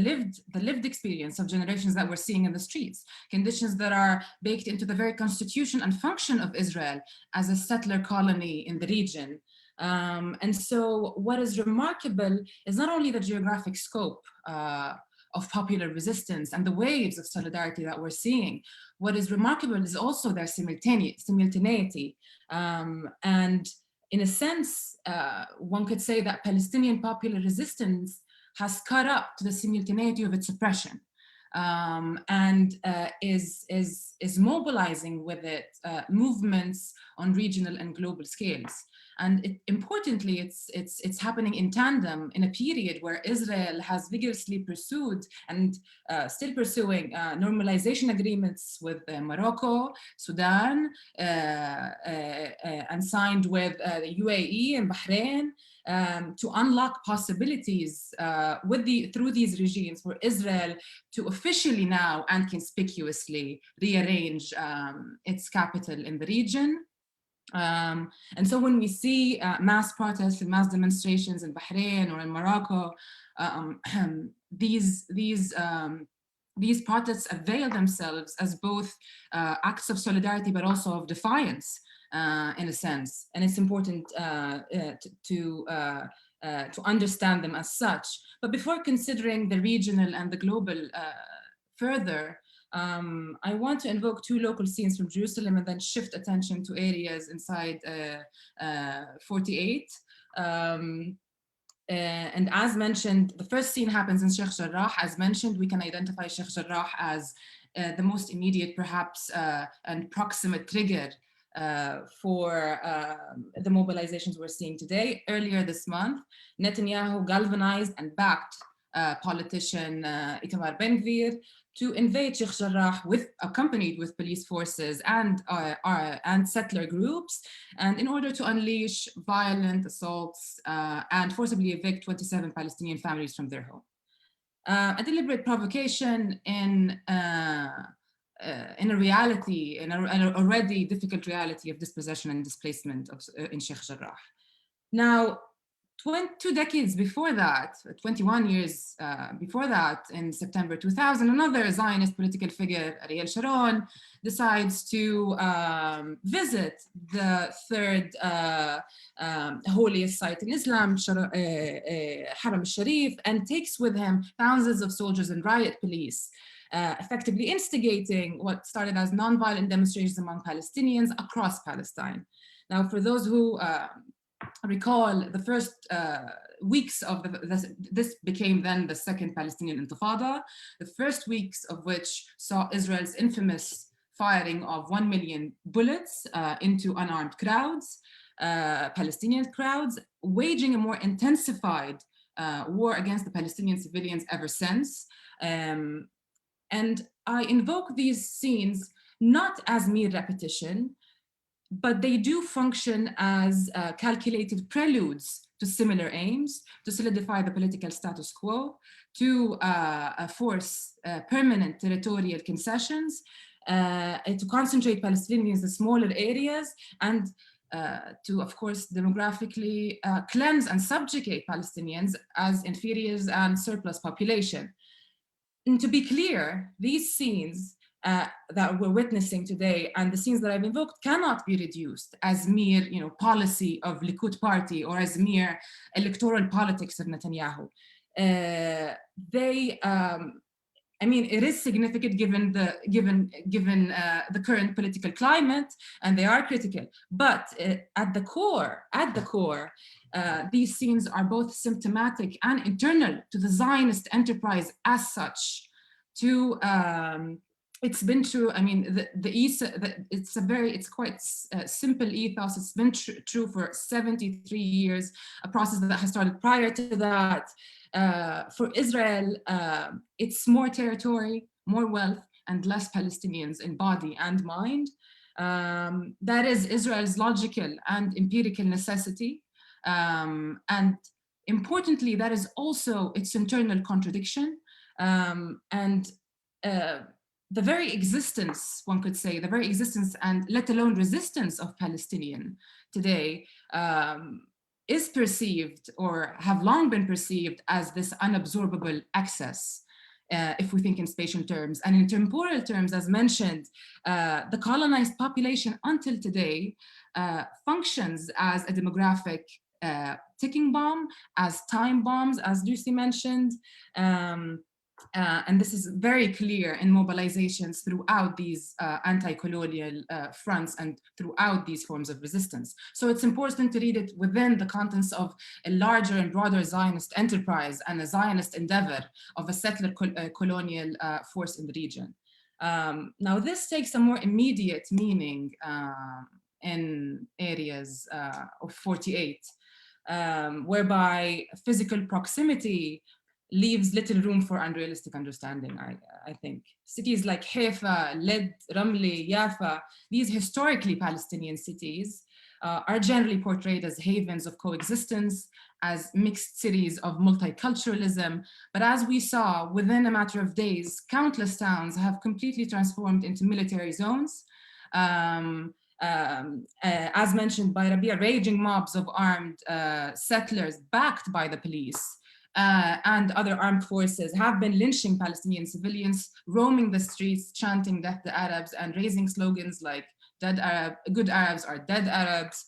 lived experience of generations that we're seeing in the streets, conditions that are baked into the very constitution and function of Israel as a settler colony in the region. And so what is remarkable is not only the geographic scope of popular resistance and the waves of solidarity that we're seeing. What is remarkable is also their simultaneity. And in a sense, one could say that Palestinian popular resistance has caught up to the simultaneity of its oppression, and is mobilizing with it movements on regional and global scales. And importantly, it's happening in tandem in a period where Israel has vigorously pursued and still pursuing normalization agreements with Morocco, Sudan, and signed with the UAE and Bahrain to unlock possibilities through these regimes for Israel to officially now and conspicuously rearrange its capital in the region. And so when we see mass protests and mass demonstrations in Bahrain or in Morocco, these protests avail themselves as both acts of solidarity, but also of defiance, in a sense. And it's important to understand them as such. But before considering the regional and the global further, I want to invoke two local scenes from Jerusalem and then shift attention to areas inside 48. And as mentioned, the first scene happens in Sheikh Jarrah. As mentioned, we can identify Sheikh Jarrah as the most immediate, perhaps, and proximate trigger for the mobilizations we're seeing today. Earlier this month, Netanyahu galvanized and backed politician Itamar Ben-Gvir to invade Sheikh Jarrah accompanied with police forces and settler groups, and in order to unleash violent assaults and forcibly evict 27 Palestinian families from their home. A deliberate provocation in a reality, in an already difficult reality of dispossession and displacement in Sheikh Jarrah. Now, 2 decades before that, 21 years before that, in September 2000, another Zionist political figure, Ariel Sharon, decides to visit the third holiest site in Islam, Haram al-Sharif, and takes with him thousands of soldiers and riot police, effectively instigating what started as nonviolent demonstrations among Palestinians across Palestine. Now, for those who recall, the first weeks of this became then the second Palestinian Intifada, the first weeks of which saw Israel's infamous firing of 1 million bullets into unarmed crowds, Palestinian crowds, waging a more intensified war against the Palestinian civilians ever since. And I invoke these scenes not as mere repetition, but they do function as calculated preludes to similar aims, to solidify the political status quo, to force permanent territorial concessions, to concentrate Palestinians in smaller areas, and to, of course, demographically cleanse and subjugate Palestinians as inferiors and surplus population. And to be clear, these scenes that we're witnessing today and the scenes that I've invoked cannot be reduced as mere, policy of Likud party or as mere electoral politics of Netanyahu. It is significant given the current political climate, and they are critical. But at the core, these scenes are both symptomatic and internal to the Zionist enterprise as such. It's been true. I mean, it's quite simple ethos. It's been true for 73 years, a process that has started prior to that. For Israel, it's more territory, more wealth, and less Palestinians in body and mind. That is Israel's logical and empirical necessity. And importantly, that is also its internal contradiction. The very existence, one could say, the very existence and let alone resistance of Palestinian today is perceived or have long been perceived as this unabsorbable excess, if we think in spatial terms. And in temporal terms, as mentioned, the colonized population until today functions as a demographic ticking bomb, as time bombs, as Lucy mentioned. And this is very clear in mobilizations throughout these anti-colonial fronts and throughout these forms of resistance. So it's important to read it within the contents of a larger and broader Zionist enterprise and a Zionist endeavor of a settler colonial force in the region. Now this takes a more immediate meaning in areas of 48, whereby physical proximity leaves little room for unrealistic understanding, I think. Cities like Haifa, Lid, Ramli, Jaffa, these historically Palestinian cities are generally portrayed as havens of coexistence, as mixed cities of multiculturalism. But as we saw, within a matter of days, countless towns have completely transformed into military zones. As mentioned by Rabia, raging mobs of armed settlers backed by the police and other armed forces have been lynching Palestinian civilians, roaming the streets, chanting death to Arabs and raising slogans like good Arabs are dead Arabs.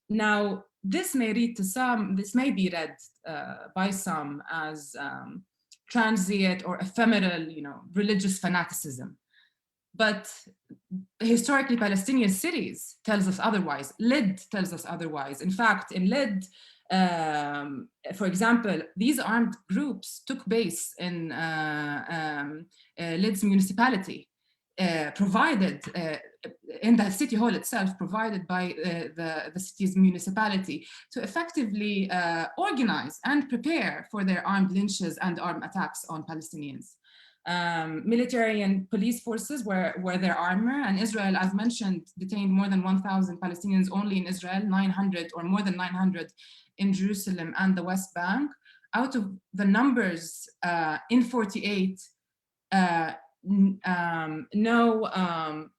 Now, this may be read by some as transient or ephemeral, religious fanaticism. But historically Palestinian cities tells us otherwise. Lid tells us otherwise. In fact, in Lid, for example, these armed groups took base in Lid's municipality, provided in the city hall itself, provided by the city's municipality to effectively organize and prepare for their armed lynches and armed attacks on Palestinians. Military and police forces were their armor, and Israel, as mentioned, detained more than 1,000 Palestinians only in Israel, 900 or more than 900 in Jerusalem and the West Bank. Out of the numbers in 48, no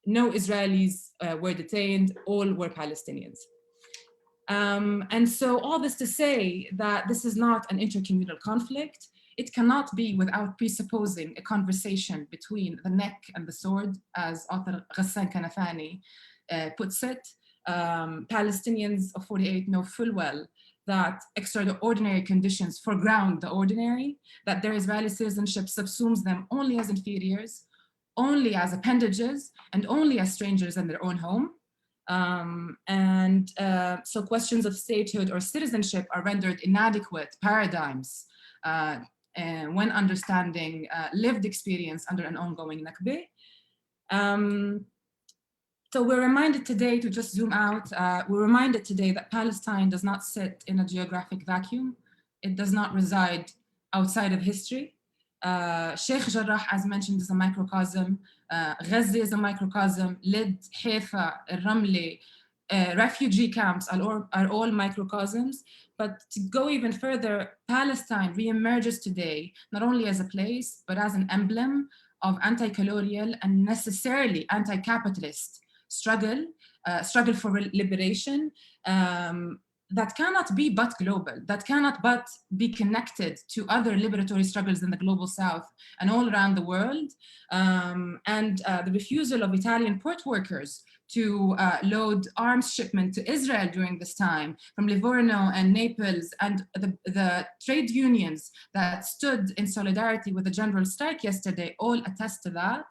Israelis were detained, all were Palestinians. And so all this to say that this is not an intercommunal conflict. It cannot be without presupposing a conversation between the neck and the sword, as author Ghassan Kanafani puts it. Palestinians of 48 know full well that extraordinary conditions foreground the ordinary, that their Israeli citizenship subsumes them only as inferiors, only as appendages, and only as strangers in their own home. So questions of statehood or citizenship are rendered inadequate paradigms when understanding lived experience under an ongoing Nakba. So we're reminded today, to just zoom out, we're reminded today that Palestine does not sit in a geographic vacuum. It does not reside outside of history. Sheikh Jarrah, as mentioned, is a microcosm. Gaza is a microcosm. Lid, Haifa, Ramli, refugee camps are all microcosms. But to go even further, Palestine reemerges today, not only as a place, but as an emblem of anti-colonial and necessarily anti-capitalist struggle for liberation that cannot be but global, that cannot but be connected to other liberatory struggles in the global south and all around the world. And the refusal of Italian port workers to load arms shipment to Israel during this time from Livorno and Naples, and the trade unions that stood in solidarity with the general strike yesterday all attest to that.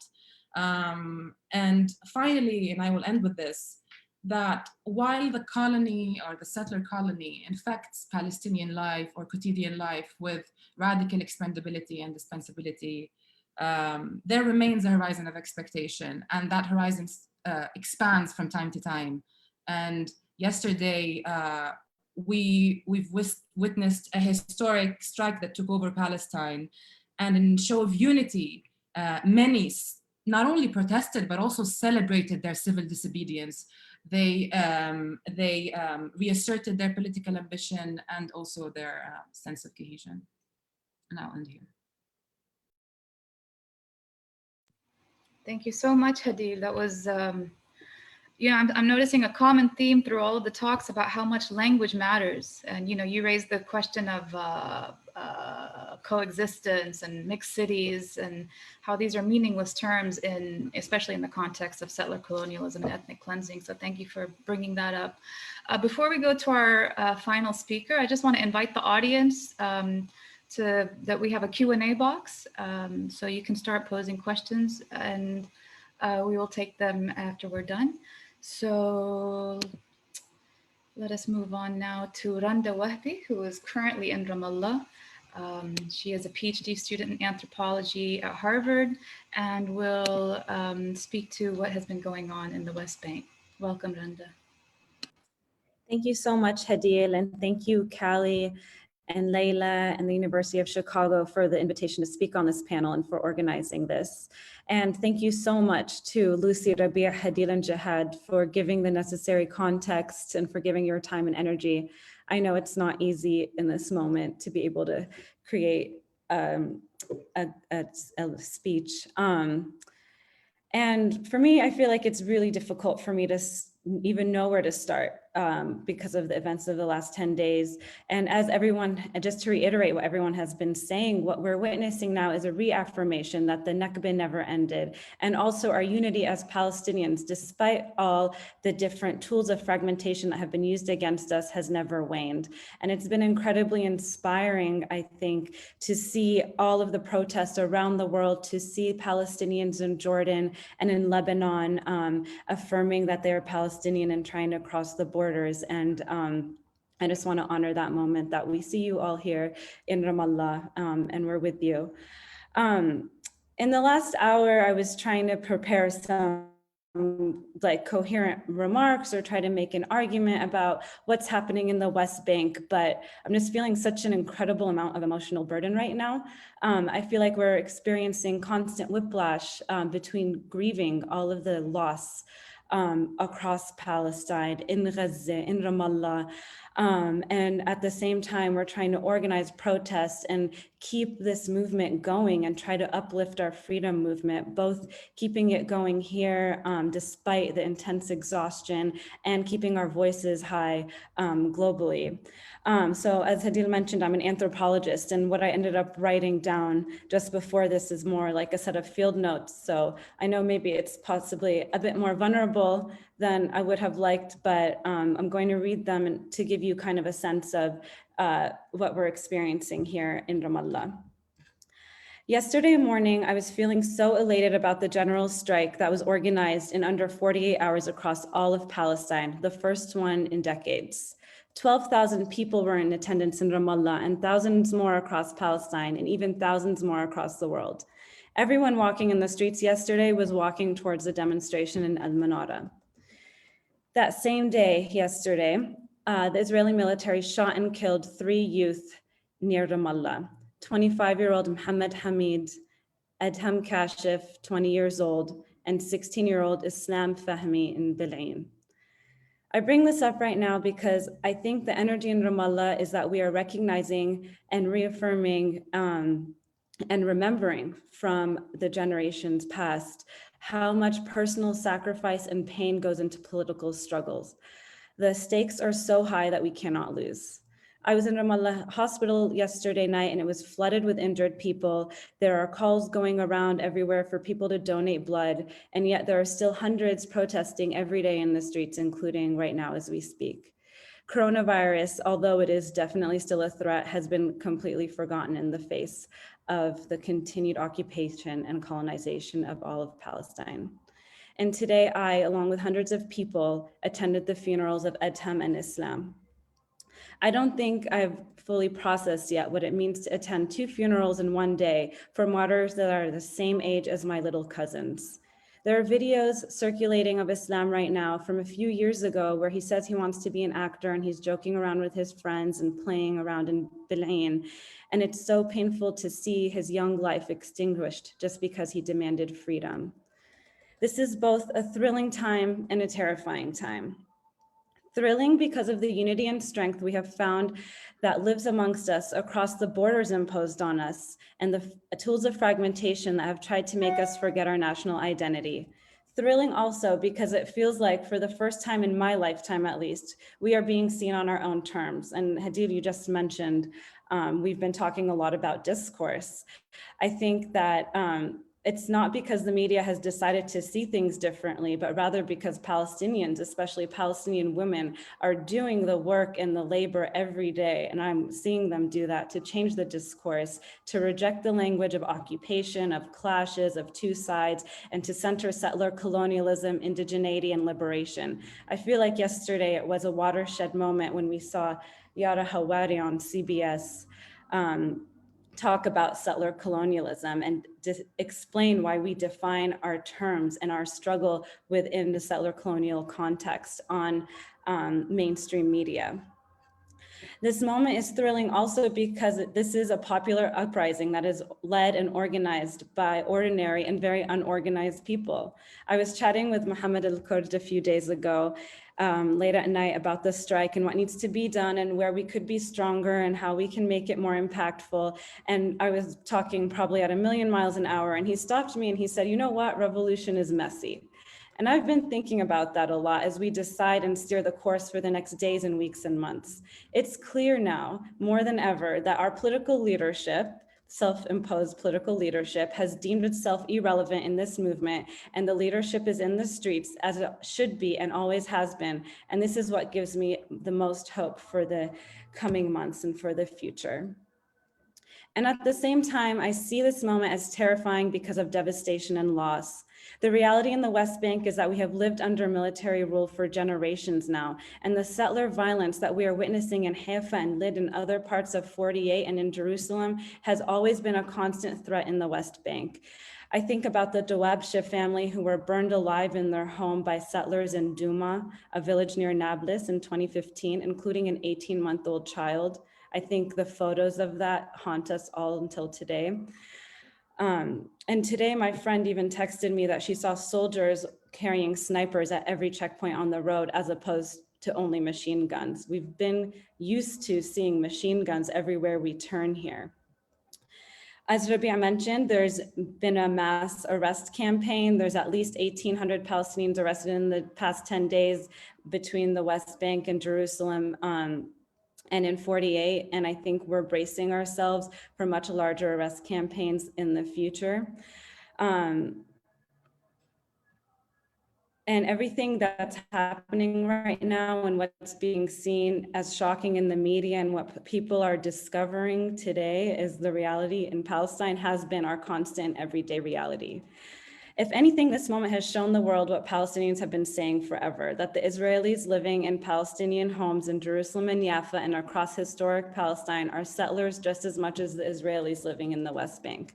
And finally, and I will end with this, that while the colony or the settler colony infects Palestinian life or quotidian life with radical expendability and dispensability, there remains a horizon of expectation, and that horizon expands from time to time. And yesterday, we've witnessed a historic strike that took over Palestine, and in show of unity, many not only protested but also celebrated their civil disobedience. They reasserted their political ambition and also their sense of cohesion. And I'll end here. Thank you so much, Hadil. That was, you know, I'm noticing a common theme through all of the talks about how much language matters. And, you know, you raised the question of coexistence and mixed cities and how these are meaningless terms especially in the context of settler colonialism and ethnic cleansing. So thank you for bringing that up. Before we go to our final speaker, I just want to invite the audience that we have a Q&A box, so you can start posing questions, and we will take them after we're done. So let us move on now to Randa Wahbi, who is currently in Ramallah. She is a PhD student in anthropology at Harvard and will speak to what has been going on in the West Bank. Welcome, Randa. Thank you so much, Hadil, and thank you, Callie and Layla and the University of Chicago for the invitation to speak on this panel and for organizing this. And thank you so much to Lucy, Rabia, Hadil, and Jihad for giving the necessary context and for giving your time and energy. I know it's not easy in this moment to be able to create a speech. And for me, I feel like it's really difficult for me to even know where to start because of the events of the last 10 days. And as everyone, just to reiterate what everyone has been saying, what we're witnessing now is a reaffirmation that the Nakba never ended. And also our unity as Palestinians, despite all the different tools of fragmentation that have been used against us, has never waned. And it's been incredibly inspiring, I think, to see all of the protests around the world, to see Palestinians in Jordan and in Lebanon affirming that they are Palestinian and trying to cross the borders. And I just want to honor that moment that we see you all here in Ramallah, and we're with you. In the last hour, I was trying to prepare some like coherent remarks or try to make an argument about what's happening in the West Bank, but I'm just feeling such an incredible amount of emotional burden right now. I feel like we're experiencing constant whiplash between grieving all of the loss across Palestine, in Gaza, in Ramallah. And at the same time, we're trying to organize protests and keep this movement going and try to uplift our freedom movement, both keeping it going here despite the intense exhaustion and keeping our voices high globally. So as Hadil mentioned, I'm an anthropologist, and what I ended up writing down just before this is more like a set of field notes. So I know maybe it's possibly a bit more vulnerable than I would have liked, but I'm going to read them to give you kind of a sense of what we're experiencing here in Ramallah. Yesterday morning, I was feeling so elated about the general strike that was organized in under 48 hours across all of Palestine, the first one in decades. 12,000 people were in attendance in Ramallah and thousands more across Palestine and even thousands more across the world. Everyone walking in the streets yesterday was walking towards the demonstration in Al-Manara. That same day, yesterday, the Israeli military shot and killed 3 youth near Ramallah. 25-year-old Mohammed Hamid, Adham Kashif, 20 years old, and 16-year-old Islam Fahmi in Bil'in. I bring this up right now because I think the energy in Ramallah is that we are recognizing and reaffirming and remembering from the generations past how much personal sacrifice and pain goes into political struggles. The stakes are so high that we cannot lose. I was in Ramallah hospital yesterday night and it was flooded with injured people. There are calls going around everywhere for people to donate blood, and yet there are still hundreds protesting every day in the streets, including right now as we speak. Coronavirus, although it is definitely still a threat, has been completely forgotten in the face of the continued occupation and colonization of all of Palestine. And today I, along with hundreds of people, attended the funerals of Adham and Islam. I don't think I've fully processed yet what it means to attend 2 funerals in one day for martyrs that are the same age as my little cousins. There are videos circulating of Islam right now from a few years ago where he says he wants to be an actor and he's joking around with his friends and playing around in Bil'ain. And it's so painful to see his young life extinguished just because he demanded freedom. This is both a thrilling time and a terrifying time. Thrilling because of the unity and strength we have found that lives amongst us across the borders imposed on us and the tools of fragmentation that have tried to make us forget our national identity. Thrilling also because it feels like for the first time in my lifetime, at least, we are being seen on our own terms. And Hadid, you just mentioned, we've been talking a lot about discourse. I think that it's not because the media has decided to see things differently, but rather because Palestinians, especially Palestinian women, are doing the work and the labor every day. And I'm seeing them do that to change the discourse, to reject the language of occupation, of clashes, of two sides, and to center settler colonialism, indigeneity, and liberation. I feel like yesterday it was a watershed moment when we saw Yara Hawari on CBS talk about settler colonialism and explain why we define our terms and our struggle within the settler colonial context on mainstream media. This moment is thrilling also because this is a popular uprising that is led and organized by ordinary and very unorganized people. I was chatting with Mohammed Al-Kurd a few days ago, late at night, about the strike and what needs to be done and where we could be stronger and how we can make it more impactful. And I was talking probably at 1,000,000 miles an hour, and he stopped me and he said, "You know what? Revolution is messy." And I've been thinking about that a lot as we decide and steer the course for the next days and weeks and months. It's clear now, more than ever, that our political leadership, self-imposed political leadership, has deemed itself irrelevant in this movement, and the leadership is in the streets as it should be and always has been. And this is what gives me the most hope for the coming months and for the future. And at the same time, I see this moment as terrifying because of devastation and loss. The reality in the West Bank is that we have lived under military rule for generations now, and the settler violence that we are witnessing in Haifa and Lid and other parts of 48 and in Jerusalem has always been a constant threat in the West Bank. I think about the Dawabshe family who were burned alive in their home by settlers in Duma, a village near Nablus, in 2015, including an 18-month-old child. I think the photos of that haunt us all until today. And today my friend even texted me that she saw soldiers carrying snipers at every checkpoint on the road as opposed to only machine guns. We've been used to seeing machine guns everywhere we turn here. As Rabia mentioned, there's been a mass arrest campaign. There's at least 1,800 Palestinians arrested in the past 10 days between the West Bank and Jerusalem and in 48, and I think we're bracing ourselves for much larger arrest campaigns in the future. And everything that's happening right now and what's being seen as shocking in the media and what people are discovering today is the reality in Palestine has been our constant everyday reality. If anything, this moment has shown the world what Palestinians have been saying forever, that the Israelis living in Palestinian homes in Jerusalem and Jaffa and across historic Palestine are settlers just as much as the Israelis living in the West Bank.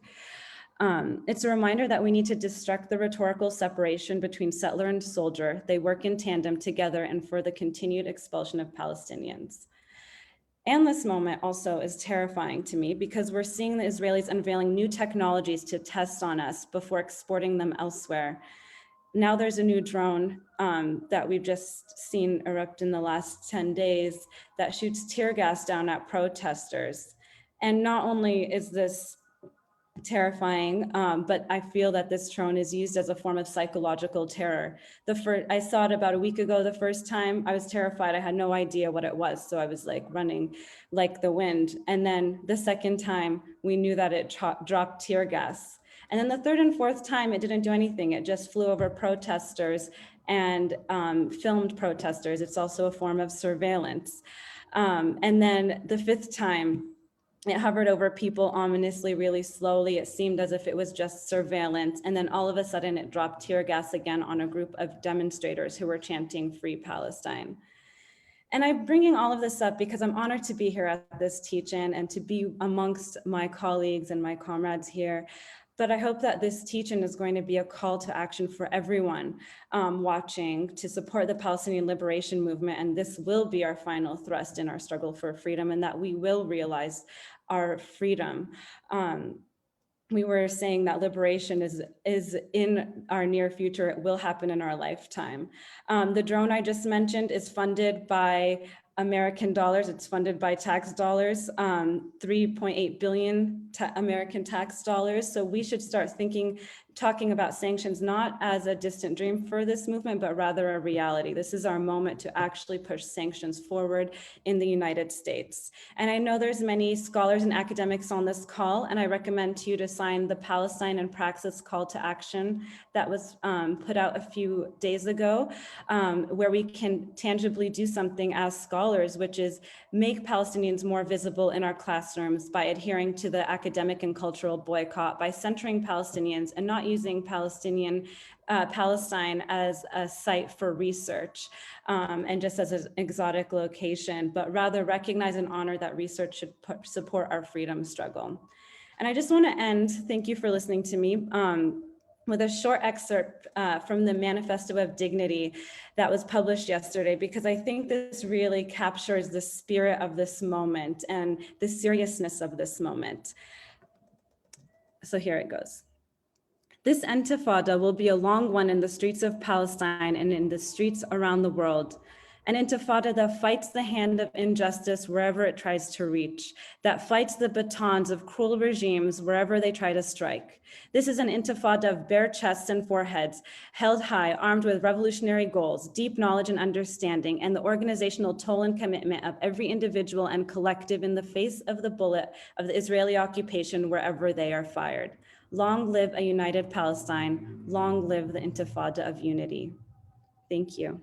It's a reminder that we need to destruct the rhetorical separation between settler and soldier. They work in tandem together and for the continued expulsion of Palestinians. And this moment also is terrifying to me because we're seeing the Israelis unveiling new technologies to test on us before exporting them elsewhere. Now there's a new drone that we've just seen erupt in the last 10 days that shoots tear gas down at protesters. And not only is this terrifying, but I feel that this drone is used as a form of psychological terror. I saw it about a week ago. The first time I was terrified. I had no idea what it was. So I was like running like the wind. And then the second time we knew that it dropped tear gas. And then the third and fourth time it didn't do anything. It just flew over protesters and filmed protesters. It's also a form of surveillance. And then the fifth time, it hovered over people ominously, really slowly. It seemed as if it was just surveillance. And then all of a sudden it dropped tear gas again on a group of demonstrators who were chanting Free Palestine. And I'm bringing all of this up because I'm honored to be here at this teach-in and to be amongst my colleagues and my comrades here. But I hope that this teach-in is going to be a call to action for everyone watching to support the Palestinian liberation movement. And this will be our final thrust in our struggle for freedom, and that we will realize our freedom. We were saying that liberation is in our near future. It will happen in our lifetime. The drone I just mentioned is funded by American dollars. It's funded by tax dollars, 3.8 billion American tax dollars. So we should start talking about sanctions not as a distant dream for this movement, but rather a reality. This is our moment to actually push sanctions forward in the United States. And I know there's many scholars and academics on this call, and I recommend to you to sign the Palestine and Praxis call to action that was put out a few days ago, where we can tangibly do something as scholars, which is make Palestinians more visible in our classrooms by adhering to the academic and cultural boycott, by centering Palestinians and not using Palestine as a site for research and just as an exotic location, but rather recognize and honor that research should support our freedom struggle. And I just want to end, thank you for listening to me, with a short excerpt from the Manifesto of Dignity that was published yesterday, because I think this really captures the spirit of this moment and the seriousness of this moment. So here it goes. This intifada will be a long one in the streets of Palestine and in the streets around the world. An intifada that fights the hand of injustice wherever it tries to reach, that fights the batons of cruel regimes wherever they try to strike. This is an intifada of bare chests and foreheads, held high, armed with revolutionary goals, deep knowledge and understanding, and the organizational toll and commitment of every individual and collective in the face of the bullet of the Israeli occupation wherever they are fired. Long live a united Palestine. Long live the intifada of unity. Thank you.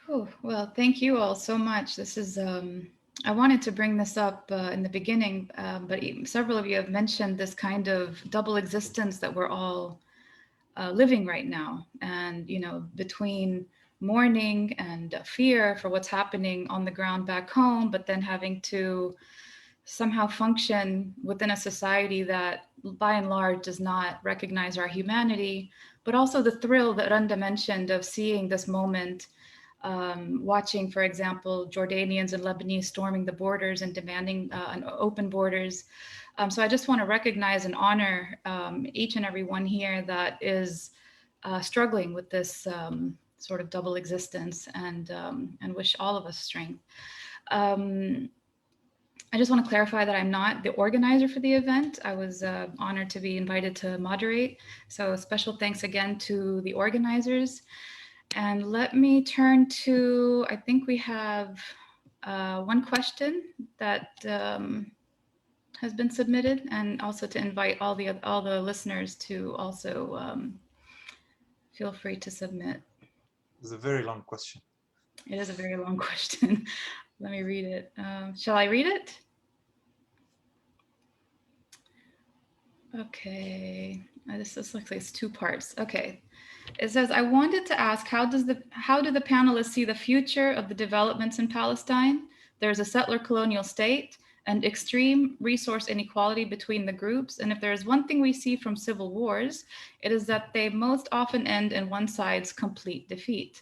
Oh, well, thank you all so much. This is, I wanted to bring this up in the beginning, but several of you have mentioned this kind of double existence that we're all living right now. And, you know, between mourning and fear for what's happening on the ground back home, but then having to somehow function within a society that by and large does not recognize our humanity, but also the thrill that Randa mentioned of seeing this moment, watching, for example, Jordanians and Lebanese storming the borders and demanding open borders. So I just want to recognize and honor each and every one here that is struggling with this sort of double existence, and wish all of us strength. I just want to clarify that I'm not the organizer for the event. I was honored to be invited to moderate. So special thanks again to the organizers. And let me turn to, I think we have one question that has been submitted, and also to invite all the listeners to also feel free to submit. It's a very long question. It is a very long question. Let me read it. Shall I read it? Okay, this looks like it's two parts. Okay, it says, I wanted to ask, how do the panelists see the future of the developments in Palestine? There's a settler colonial state and extreme resource inequality between the groups. And if there is one thing we see from civil wars, it is that they most often end in one side's complete defeat.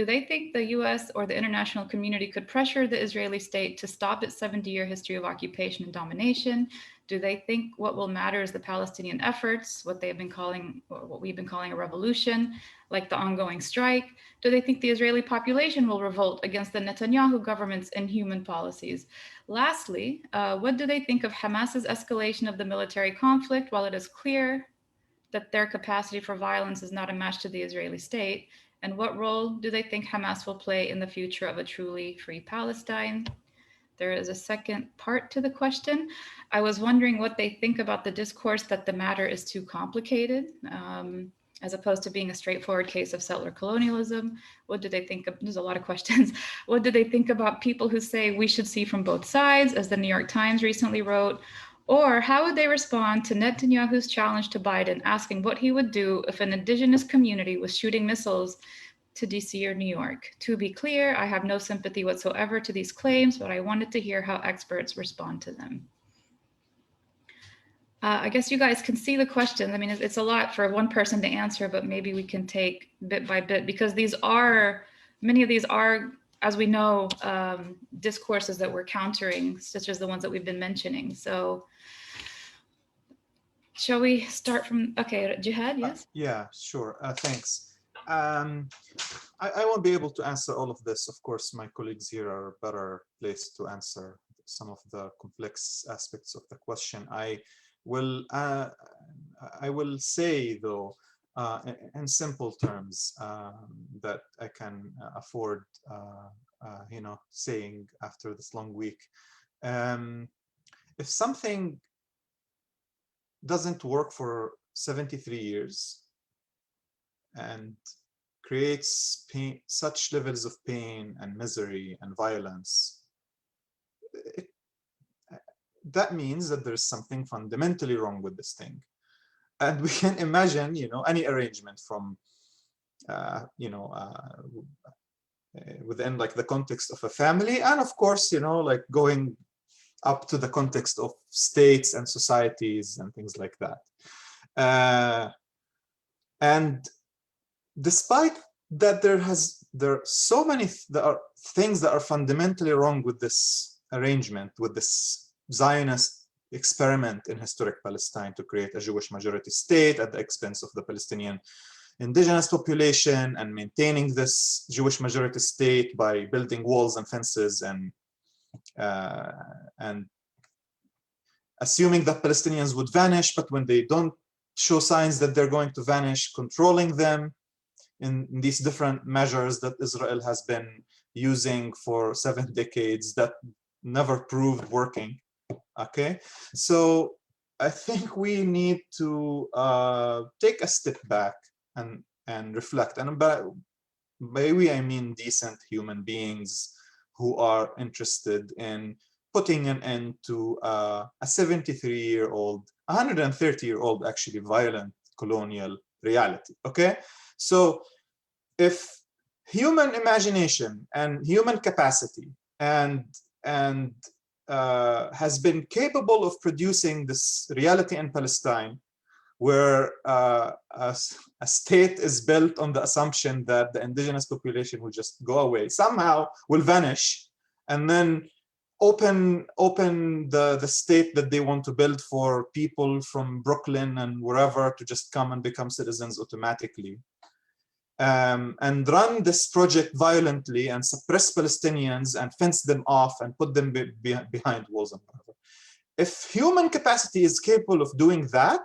Do they think the US or the international community could pressure the Israeli state to stop its 70-year history of occupation and domination? Do they think what will matter is the Palestinian efforts, what they've been calling, or what we've been calling a revolution, like the ongoing strike? Do they think the Israeli population will revolt against the Netanyahu government's inhuman policies? Lastly, what do they think of Hamas's escalation of the military conflict? While it is clear that their capacity for violence is not a match to the Israeli state, and what role do they think Hamas will play in the future of a truly free Palestine? There is a second part to the question. I was wondering what they think about the discourse that the matter is too complicated, as opposed to being a straightforward case of settler colonialism. What do they think of, there's a lot of questions. What do they think about people who say we should see from both sides, as the New York Times recently wrote? Or how would they respond to Netanyahu's challenge to Biden, asking what he would do if an indigenous community was shooting missiles to DC or New York? To be clear, I have no sympathy whatsoever to these claims, but I wanted to hear how experts respond to them. I guess you guys can see the questions. I mean, it's a lot for one person to answer, but maybe we can take bit by bit, because these are, many of these are, as we know, discourses that we're countering, such as the ones that we've been mentioning. So shall we start from, okay, Jihad, yes? Yeah, sure, thanks. I won't be able to answer all of this. Of course, my colleagues here are better placed to answer some of the complex aspects of the question. I will say, though, in simple terms, that I can afford, saying after this long week. If something doesn't work for 73 years and creates pain, such levels of pain and misery and violence, that means that there's something fundamentally wrong with this thing. And we can imagine, any arrangement from, within like the context of a family, and of course, like going up to the context of states and societies and things like that. And despite that, there are so many things that are fundamentally wrong with this arrangement, with this Zionist experiment in historic Palestine to create a Jewish majority state at the expense of the Palestinian indigenous population, and maintaining this Jewish majority state by building walls and fences and assuming that Palestinians would vanish, but when they don't show signs that they're going to vanish, controlling them in these different measures that Israel has been using for 7 decades that never proved working. Okay, so I think we need to take a step back and reflect. And by we, I mean decent human beings who are interested in putting an end to a 73-year-old, 130-year-old actually violent colonial reality. Okay, so if human imagination and human capacity has been capable of producing this reality in Palestine, where a state is built on the assumption that the indigenous population will just go away, somehow will vanish, and then open the state that they want to build for people from Brooklyn and wherever to just come and become citizens automatically. And run this project violently and suppress Palestinians and fence them off and put them behind walls and whatever. If human capacity is capable of doing that,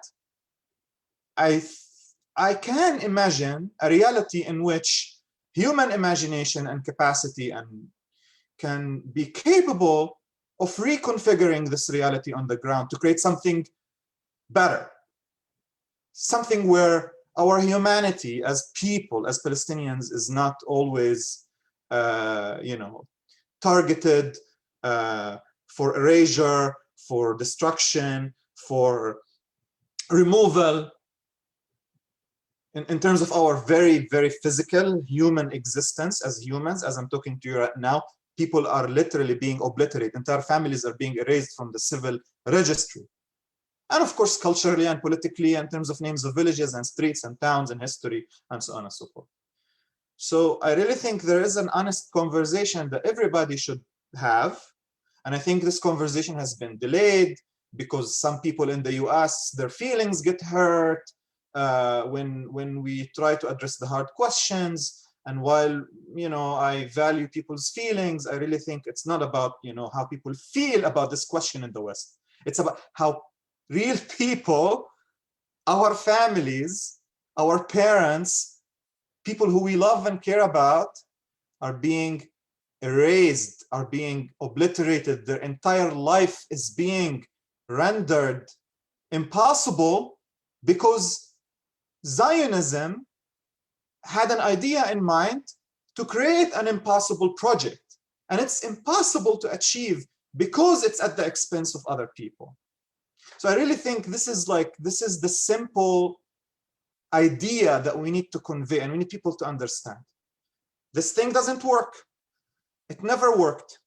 I can imagine a reality in which human imagination and capacity can be capable of reconfiguring this reality on the ground to create something better, something where our humanity as people, as Palestinians, is not always, targeted for erasure, for destruction, for removal. In terms of our very, very physical human existence as humans, as I'm talking to you right now, people are literally being obliterated. Entire families are being erased from the civil registry. And of course, culturally and politically, in terms of names of villages and streets and towns and history, and so on and so forth. So I really think there is an honest conversation that everybody should have. And I think this conversation has been delayed because some people in the US, their feelings get hurt when we try to address the hard questions. And while, you know, I value people's feelings, I really think it's not about, you know, how people feel about this question in the West. It's about how real people, our families, our parents, people who we love and care about are being erased, are being obliterated. Their entire life is being rendered impossible because Zionism had an idea in mind to create an impossible project. And it's impossible to achieve because it's at the expense of other people. So I really think this is the simple idea that we need to convey and we need people to understand. This thing doesn't work. It never worked.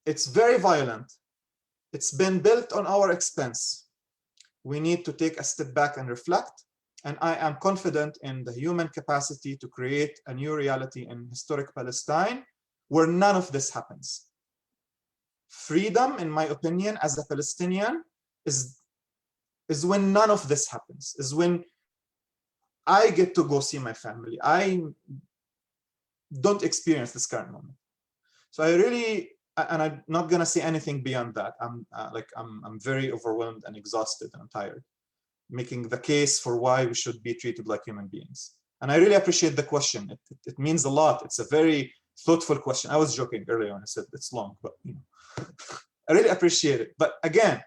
It's very violent. It's been built on our expense. We need to take a step back and reflect. And I am confident in the human capacity to create a new reality in historic Palestine where none of this happens. Freedom, in my opinion, as a Palestinian, is when none of this happens, is when I get to go see my family. I don't experience this current moment. So I really, and I'm not gonna say anything beyond that. I'm very overwhelmed and exhausted and I'm tired, making the case for why we should be treated like human beings. And I really appreciate the question. It means a lot. It's a very thoughtful question. I was joking earlier when I said it's long, but you know, I really appreciate it. But again,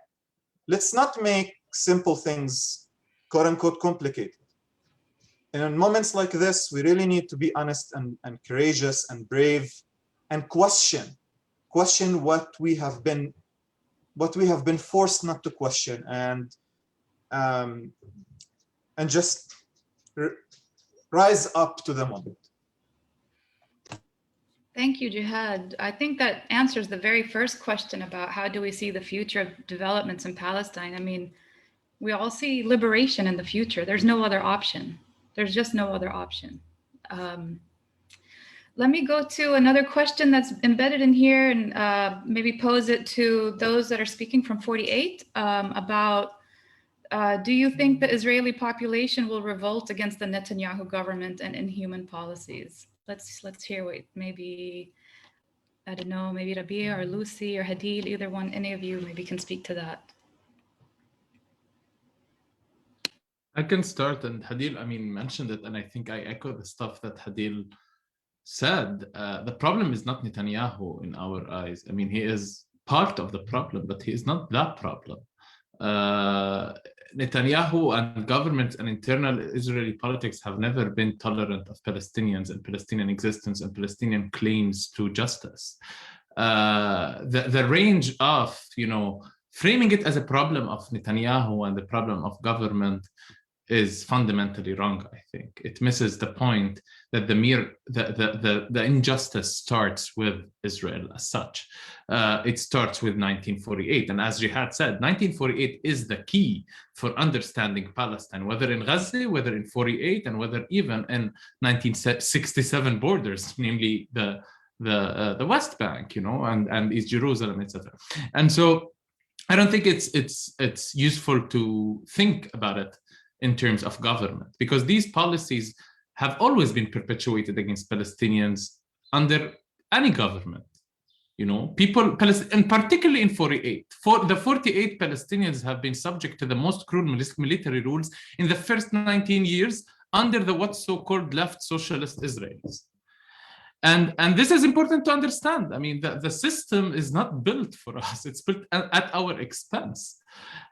let's not make simple things, quote unquote, complicated. And in moments like this, we really need to be honest and courageous and brave and question what we have been forced not to question, and just rise up to the moment. Thank you, Jihad. I think that answers the very first question about how do we see the future of developments in Palestine. I mean, we all see liberation in the future. There's no other option. There's just no other option. Let me go to another question that's embedded in here and maybe pose it to those that are speaking from 48 about, do you think the Israeli population will revolt against the Netanyahu government and inhuman policies? Let's hear what maybe, I don't know, maybe Rabia or Lucy or Hadil, either one, any of you maybe can speak to that. I can start, and Hadil, I mean, mentioned it, and I think I echo the stuff that Hadil said. The problem is not Netanyahu in our eyes. I mean, he is part of the problem, but he is not that problem. Netanyahu and government and internal Israeli politics have never been tolerant of Palestinians and Palestinian existence and Palestinian claims to justice. The range of, you know, framing it as a problem of Netanyahu and the problem of government is fundamentally wrong. I think it misses the point that the injustice starts with Israel as such. It starts with 1948, and as Jihad said, 1948 is the key for understanding Palestine, whether in Gaza, whether in 48, and whether even in 1967 borders, namely the West Bank, you know, and East Jerusalem, etc. And so, I don't think it's useful to think about it in terms of government, because these policies have always been perpetuated against Palestinians under any government. You know, people, and particularly in 48, the 48 Palestinians have been subject to the most cruel military rules in the first 19 years under the what's so-called left socialist Israelis. And this is important to understand. I mean, the system is not built for us. It's built at our expense.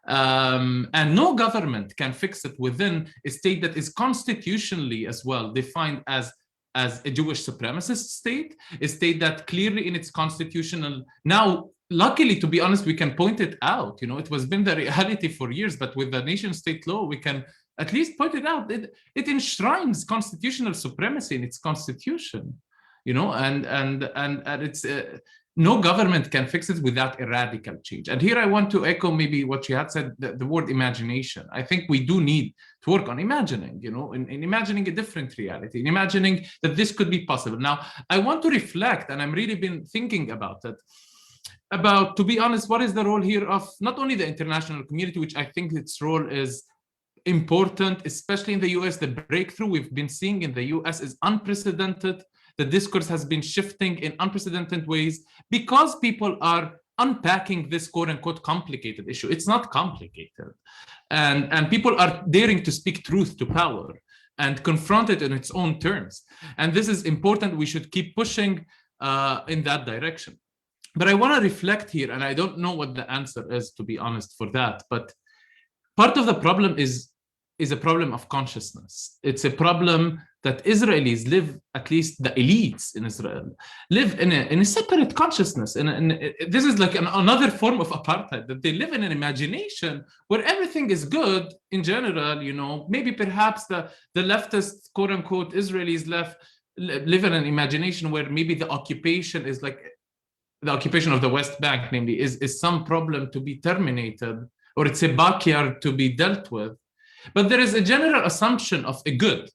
And no government can fix it within a state that is constitutionally as well defined as a Jewish supremacist state, a state that clearly in its constitutional, now, luckily, to be honest, we can point it out. You know, it was been the reality for years, but with the nation state law, we can at least point it out. It enshrines constitutional supremacy in its constitution. You know, and it's no government can fix it without a radical change. And here I want to echo maybe what she had said, the word imagination. I think we do need to work on imagining, in imagining a different reality, in imagining that this could be possible. Now, I want to reflect, and I'm really been thinking about it, about, to be honest, what is the role here of not only the international community, which I think its role is important, especially in the US. The breakthrough we've been seeing in the US is unprecedented. The discourse has been shifting in unprecedented ways because people are unpacking this quote unquote complicated issue. It's not complicated. And people are daring to speak truth to power and confront it in its own terms. And this is important. We should keep pushing in that direction. But I want to reflect here, and I don't know what the answer is, to be honest, for that. But part of the problem is a problem of consciousness. It's a problem that Israelis live, at least the elites in Israel, live in a separate consciousness. And this is like another form of apartheid, that they live in an imagination where everything is good in general. Maybe perhaps the leftist, quote unquote, Israelis live in an imagination where maybe the occupation is like the occupation of the West Bank, namely, is some problem to be terminated, or it's a backyard to be dealt with. But there is a general assumption of a good.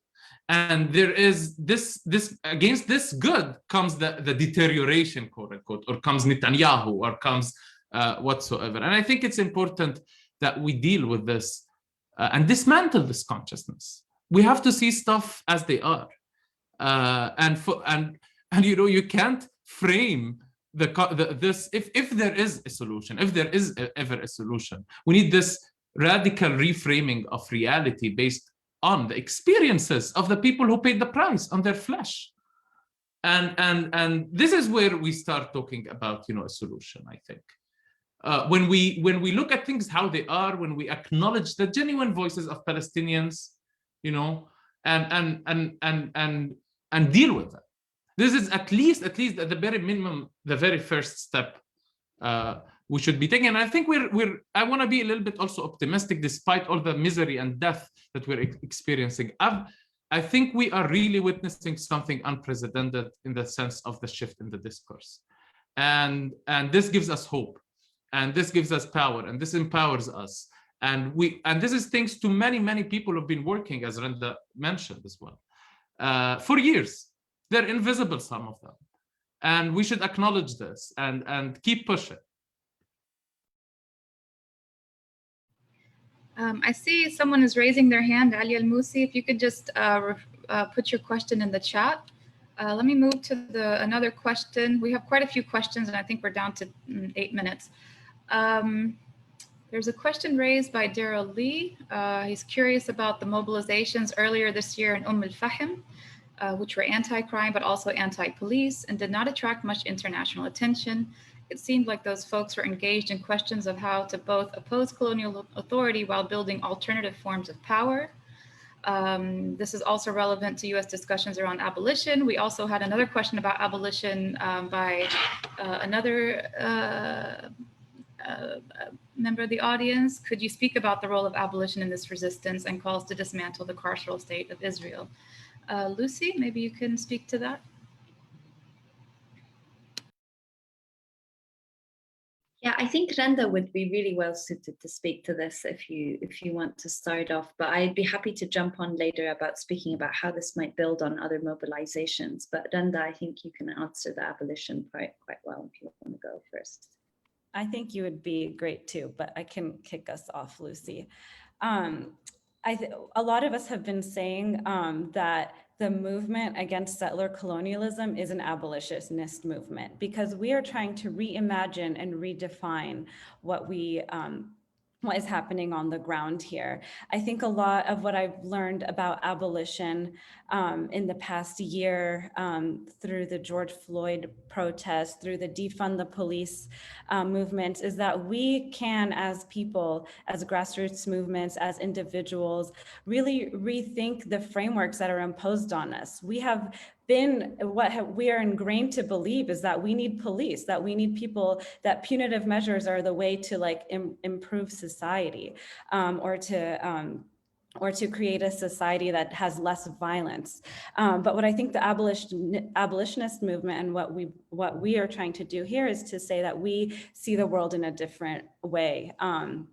And there is this against this good comes the deterioration, quote unquote, or comes Netanyahu, or comes whatsoever. And I think it's important that we deal with this and dismantle this consciousness. We have to see stuff as they are. And you can't frame this if there is a solution, if there is ever a solution. We need this radical reframing of reality based on the experiences of the people who paid the price on their flesh. And this is where we start talking about a solution, I think. When we look at things how they are, when we acknowledge the genuine voices of Palestinians, and deal with it. This is at least at the very minimum, the very first step we should be taking. And I think I want to be a little bit also optimistic, despite all the misery and death that we're experiencing. I think we are really witnessing something unprecedented in the sense of the shift in the discourse. And this gives us hope, and this gives us power, and this empowers us. And this is thanks to many, many people who've been working, as Randa mentioned as well, for years. They're invisible, some of them. And we should acknowledge this and keep pushing. I see someone is raising their hand, Ali Al-Musi. If you could just put your question in the chat. Let me move to another question. We have quite a few questions, and I think we're down to 8 minutes. There's a question raised by Daryl Lee. He's curious about the mobilizations earlier this year in al-Fahim, which were anti-crime but also anti-police and did not attract much international attention. It seemed like those folks were engaged in questions of how to both oppose colonial authority while building alternative forms of power. This is also relevant to US discussions around abolition. We also had another question about abolition by another member of the audience. Could you speak about the role of abolition in this resistance and calls to dismantle the carceral state of Israel? Lucy, maybe you can speak to that. Yeah, I think Randa would be really well suited to speak to this if you want to start off, but I'd be happy to jump on later about speaking about how this might build on other mobilizations. But Randa, I think you can answer the abolition part quite well if you want to go first. I think you would be great too, but I can kick us off, Lucy. A lot of us have been saying that the movement against settler colonialism is an abolitionist movement because we are trying to reimagine and redefine what is happening on the ground here. I think a lot of what I've learned about abolition in the past year through the George Floyd protests, through the defund the police movement, is that we can, as people, as grassroots movements, as individuals, really rethink the frameworks that are imposed on us. We have been, we are ingrained to believe is that we need police, that we need people, that punitive measures are the way to like improve society or to or to create a society that has less violence. But what I think the abolitionist movement and what we are trying to do here is to say that we see the world in a different way. And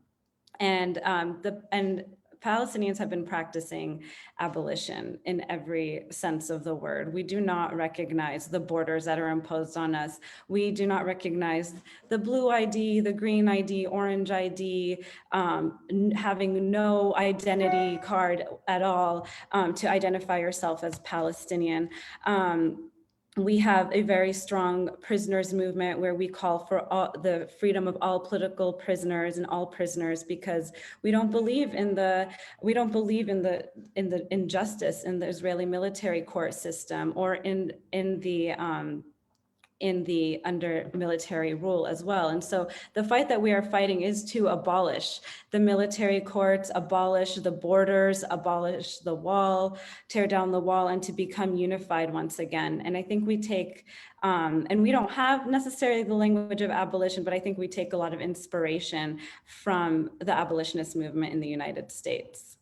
Palestinians have been practicing abolition in every sense of the word. We do not recognize the borders that are imposed on us. We do not recognize the blue ID, the green ID, orange ID, having no identity card at all to identify yourself as Palestinian. We have a very strong prisoners movement where we call for the freedom of all political prisoners and all prisoners, because we don't believe in the injustice in the Israeli military court system or in the under military rule as well. And so the fight that we are fighting is to abolish the military courts, abolish the borders, abolish the wall, tear down the wall, and to become unified once again. And I think we take, and we don't have necessarily the language of abolition, but I think we take a lot of inspiration from the abolitionist movement in the United States.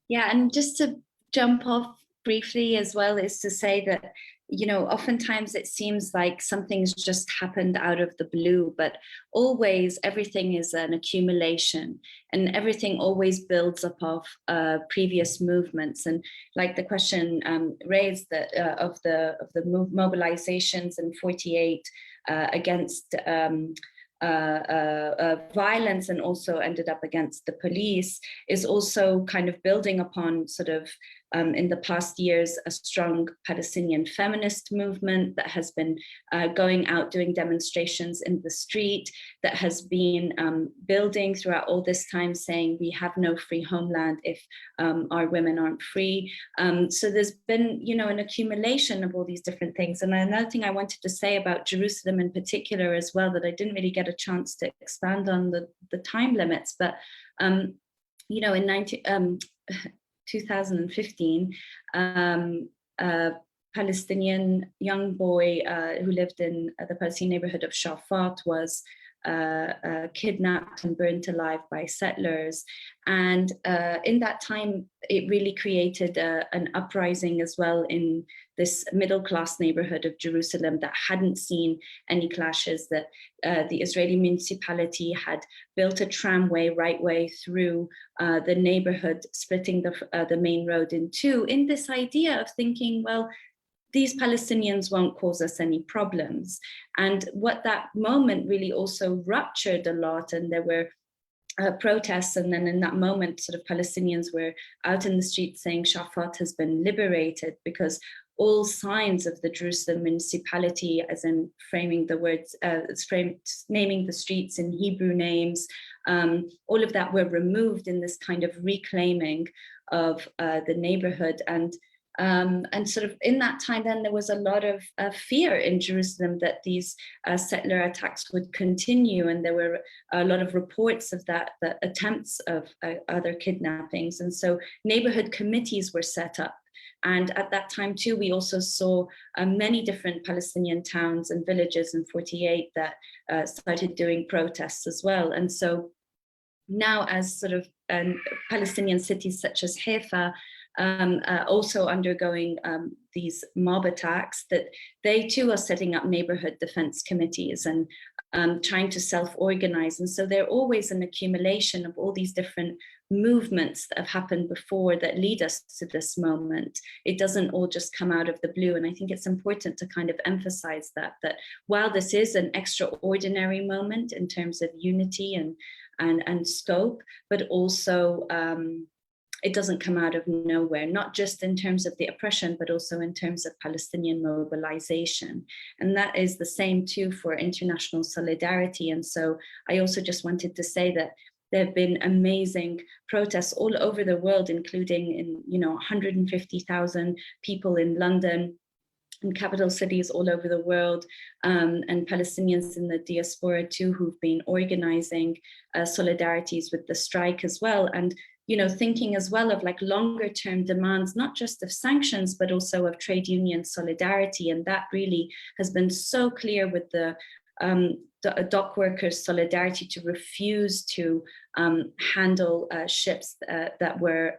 Yeah, and just to jump off briefly as well is to say that, you know, oftentimes it seems like something's just happened out of the blue, but always everything is an accumulation and everything always builds up of previous movements. And like the question raised that of the mobilizations in 48 against violence and also ended up against the police is also kind of building upon sort of in the past years a strong Palestinian feminist movement that has been going out doing demonstrations in the street, that has been building throughout all this time saying we have no free homeland if our women aren't free. So there's been, you know, an accumulation of all these different things. And another thing I wanted to say about Jerusalem in particular as well, that I didn't really get a chance to expand on the time limits, but you know, in 2015, a Palestinian young boy who lived in the Palestinian neighborhood of Shafat was kidnapped and burnt alive by settlers. And in that time, it really created an uprising as well in this middle-class neighborhood of Jerusalem that hadn't seen any clashes, that the Israeli municipality had built a tramway right way through the neighborhood, splitting the main road in two, in this idea of thinking, well, these Palestinians won't cause us any problems. And what that moment really also ruptured a lot, and there were protests, and then in that moment, sort of Palestinians were out in the street saying Shafat has been liberated, because all signs of the Jerusalem municipality, as in framing the words, naming the streets in Hebrew names, all of that were removed in this kind of reclaiming of the neighborhood. And sort of in that time, then there was a lot of fear in Jerusalem that these settler attacks would continue. And there were a lot of reports of that, the attempts of other kidnappings. And so neighborhood committees were set up. And at that time too, we also saw many different Palestinian towns and villages in 48 that started doing protests as well. And so now, as sort of Palestinian cities such as Haifa also undergoing these mob attacks, that they too are setting up neighborhood defense committees and trying to self-organize. And so they're always an accumulation of all these different movements that have happened before that lead us to this moment. It doesn't all just come out of the blue. And I think it's important to kind of emphasize that while this is an extraordinary moment in terms of unity and scope, but also it doesn't come out of nowhere, not just in terms of the oppression, but also in terms of Palestinian mobilization. And that is the same too for international solidarity. And so I also just wanted to say that there have been amazing protests all over the world, including in, 150,000 people in London, in capital cities all over the world, and Palestinians in the diaspora too, who've been organizing solidarities with the strike as well. And thinking as well of like longer term demands, not just of sanctions, but also of trade union solidarity. And that really has been so clear with the dock workers' solidarity to refuse to handle ships that were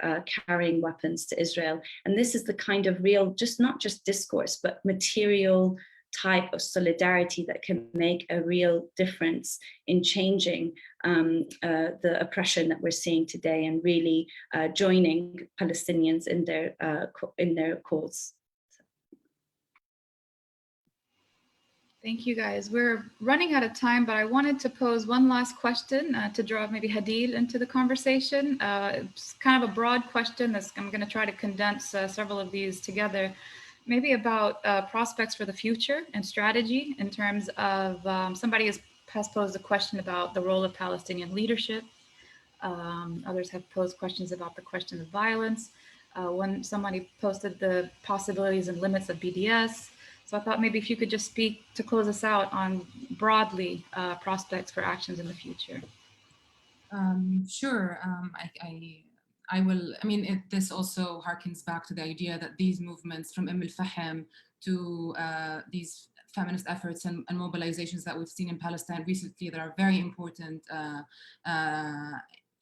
carrying weapons to Israel. And this is the kind of real, not just discourse, but material type of solidarity that can make a real difference in changing the oppression that we're seeing today, and really joining Palestinians in their cause. Thank you, guys. We're running out of time, but I wanted to pose one last question to draw maybe Hadil into the conversation. It's kind of a broad question. I'm going to try to condense several of these together. Maybe about prospects for the future and strategy in terms of somebody has posed a question about the role of Palestinian leadership. Others have posed questions about the question of violence. When somebody posted the possibilities and limits of BDS. So I thought maybe if you could just speak to close us out on broadly prospects for actions in the future. Sure. I will. I mean, this also harkens back to the idea that these movements, from Fahem to these feminist efforts and mobilizations that we've seen in Palestine recently, that are very important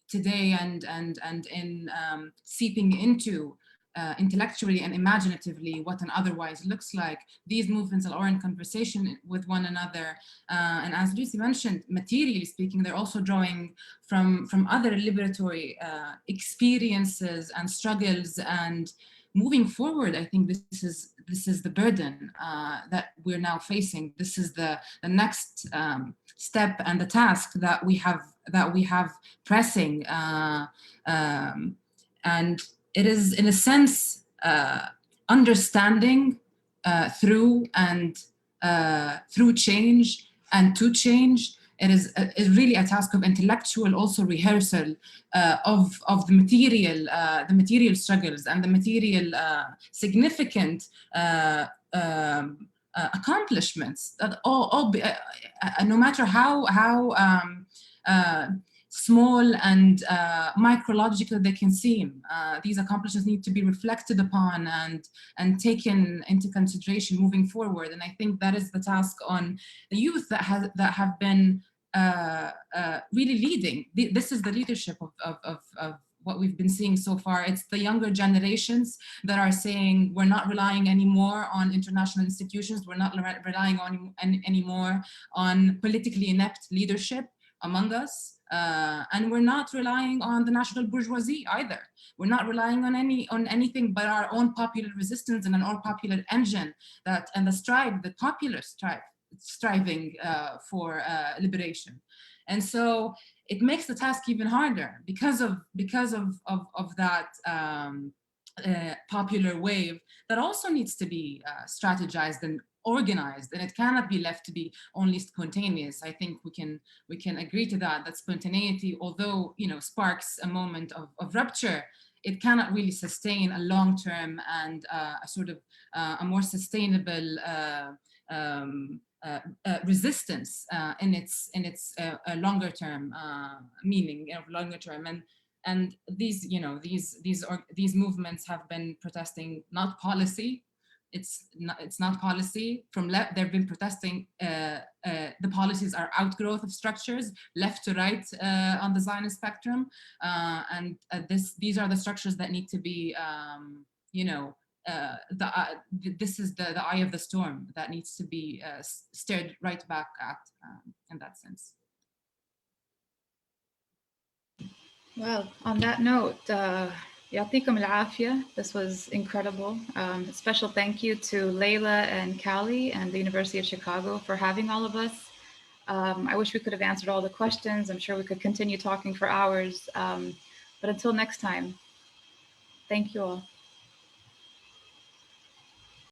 today and in seeping into intellectually and imaginatively what an otherwise looks like. These movements are in conversation with one another. And as Lucy mentioned, materially speaking, they're also drawing from other liberatory experiences and struggles. And moving forward, I think this is the burden that we're now facing. This is the next step and the task that we have pressing. And it is, in a sense, understanding through change and to change. It is really a task of intellectual also rehearsal of the material struggles and the material significant accomplishments that all no matter how small and micrological they can seem. These accomplishments need to be reflected upon and taken into consideration moving forward. And I think that is the task on the youth that have been really leading. This is the leadership of what we've been seeing so far. It's the younger generations that are saying we're not relying anymore on international institutions. We're not relying on anymore on politically inept leadership among us. And we're not relying on the national bourgeoisie either. We're not relying on anything but our own popular resistance and an own popular engine and the popular striving for liberation. And so it makes the task even harder because of that popular wave that also needs to be strategized and organized, and it cannot be left to be only spontaneous. I think we can agree to that spontaneity, although sparks a moment of rupture, it cannot really sustain a long-term and a sort of a more sustainable resistance in its longer-term meaning, longer-term. And these movements have been protesting not policy. It's not policy from left. They've been protesting. The policies are outgrowth of structures, left to right on the Zionist spectrum, and these are the structures that need to be, this is the eye of the storm that needs to be stared right back at in that sense. Well, on that note, Yatikum al-Afia. This was incredible. A special thank you to Layla and Callie and the University of Chicago for having all of us. I wish we could have answered all the questions. I'm sure we could continue talking for hours. But until next time, thank you all.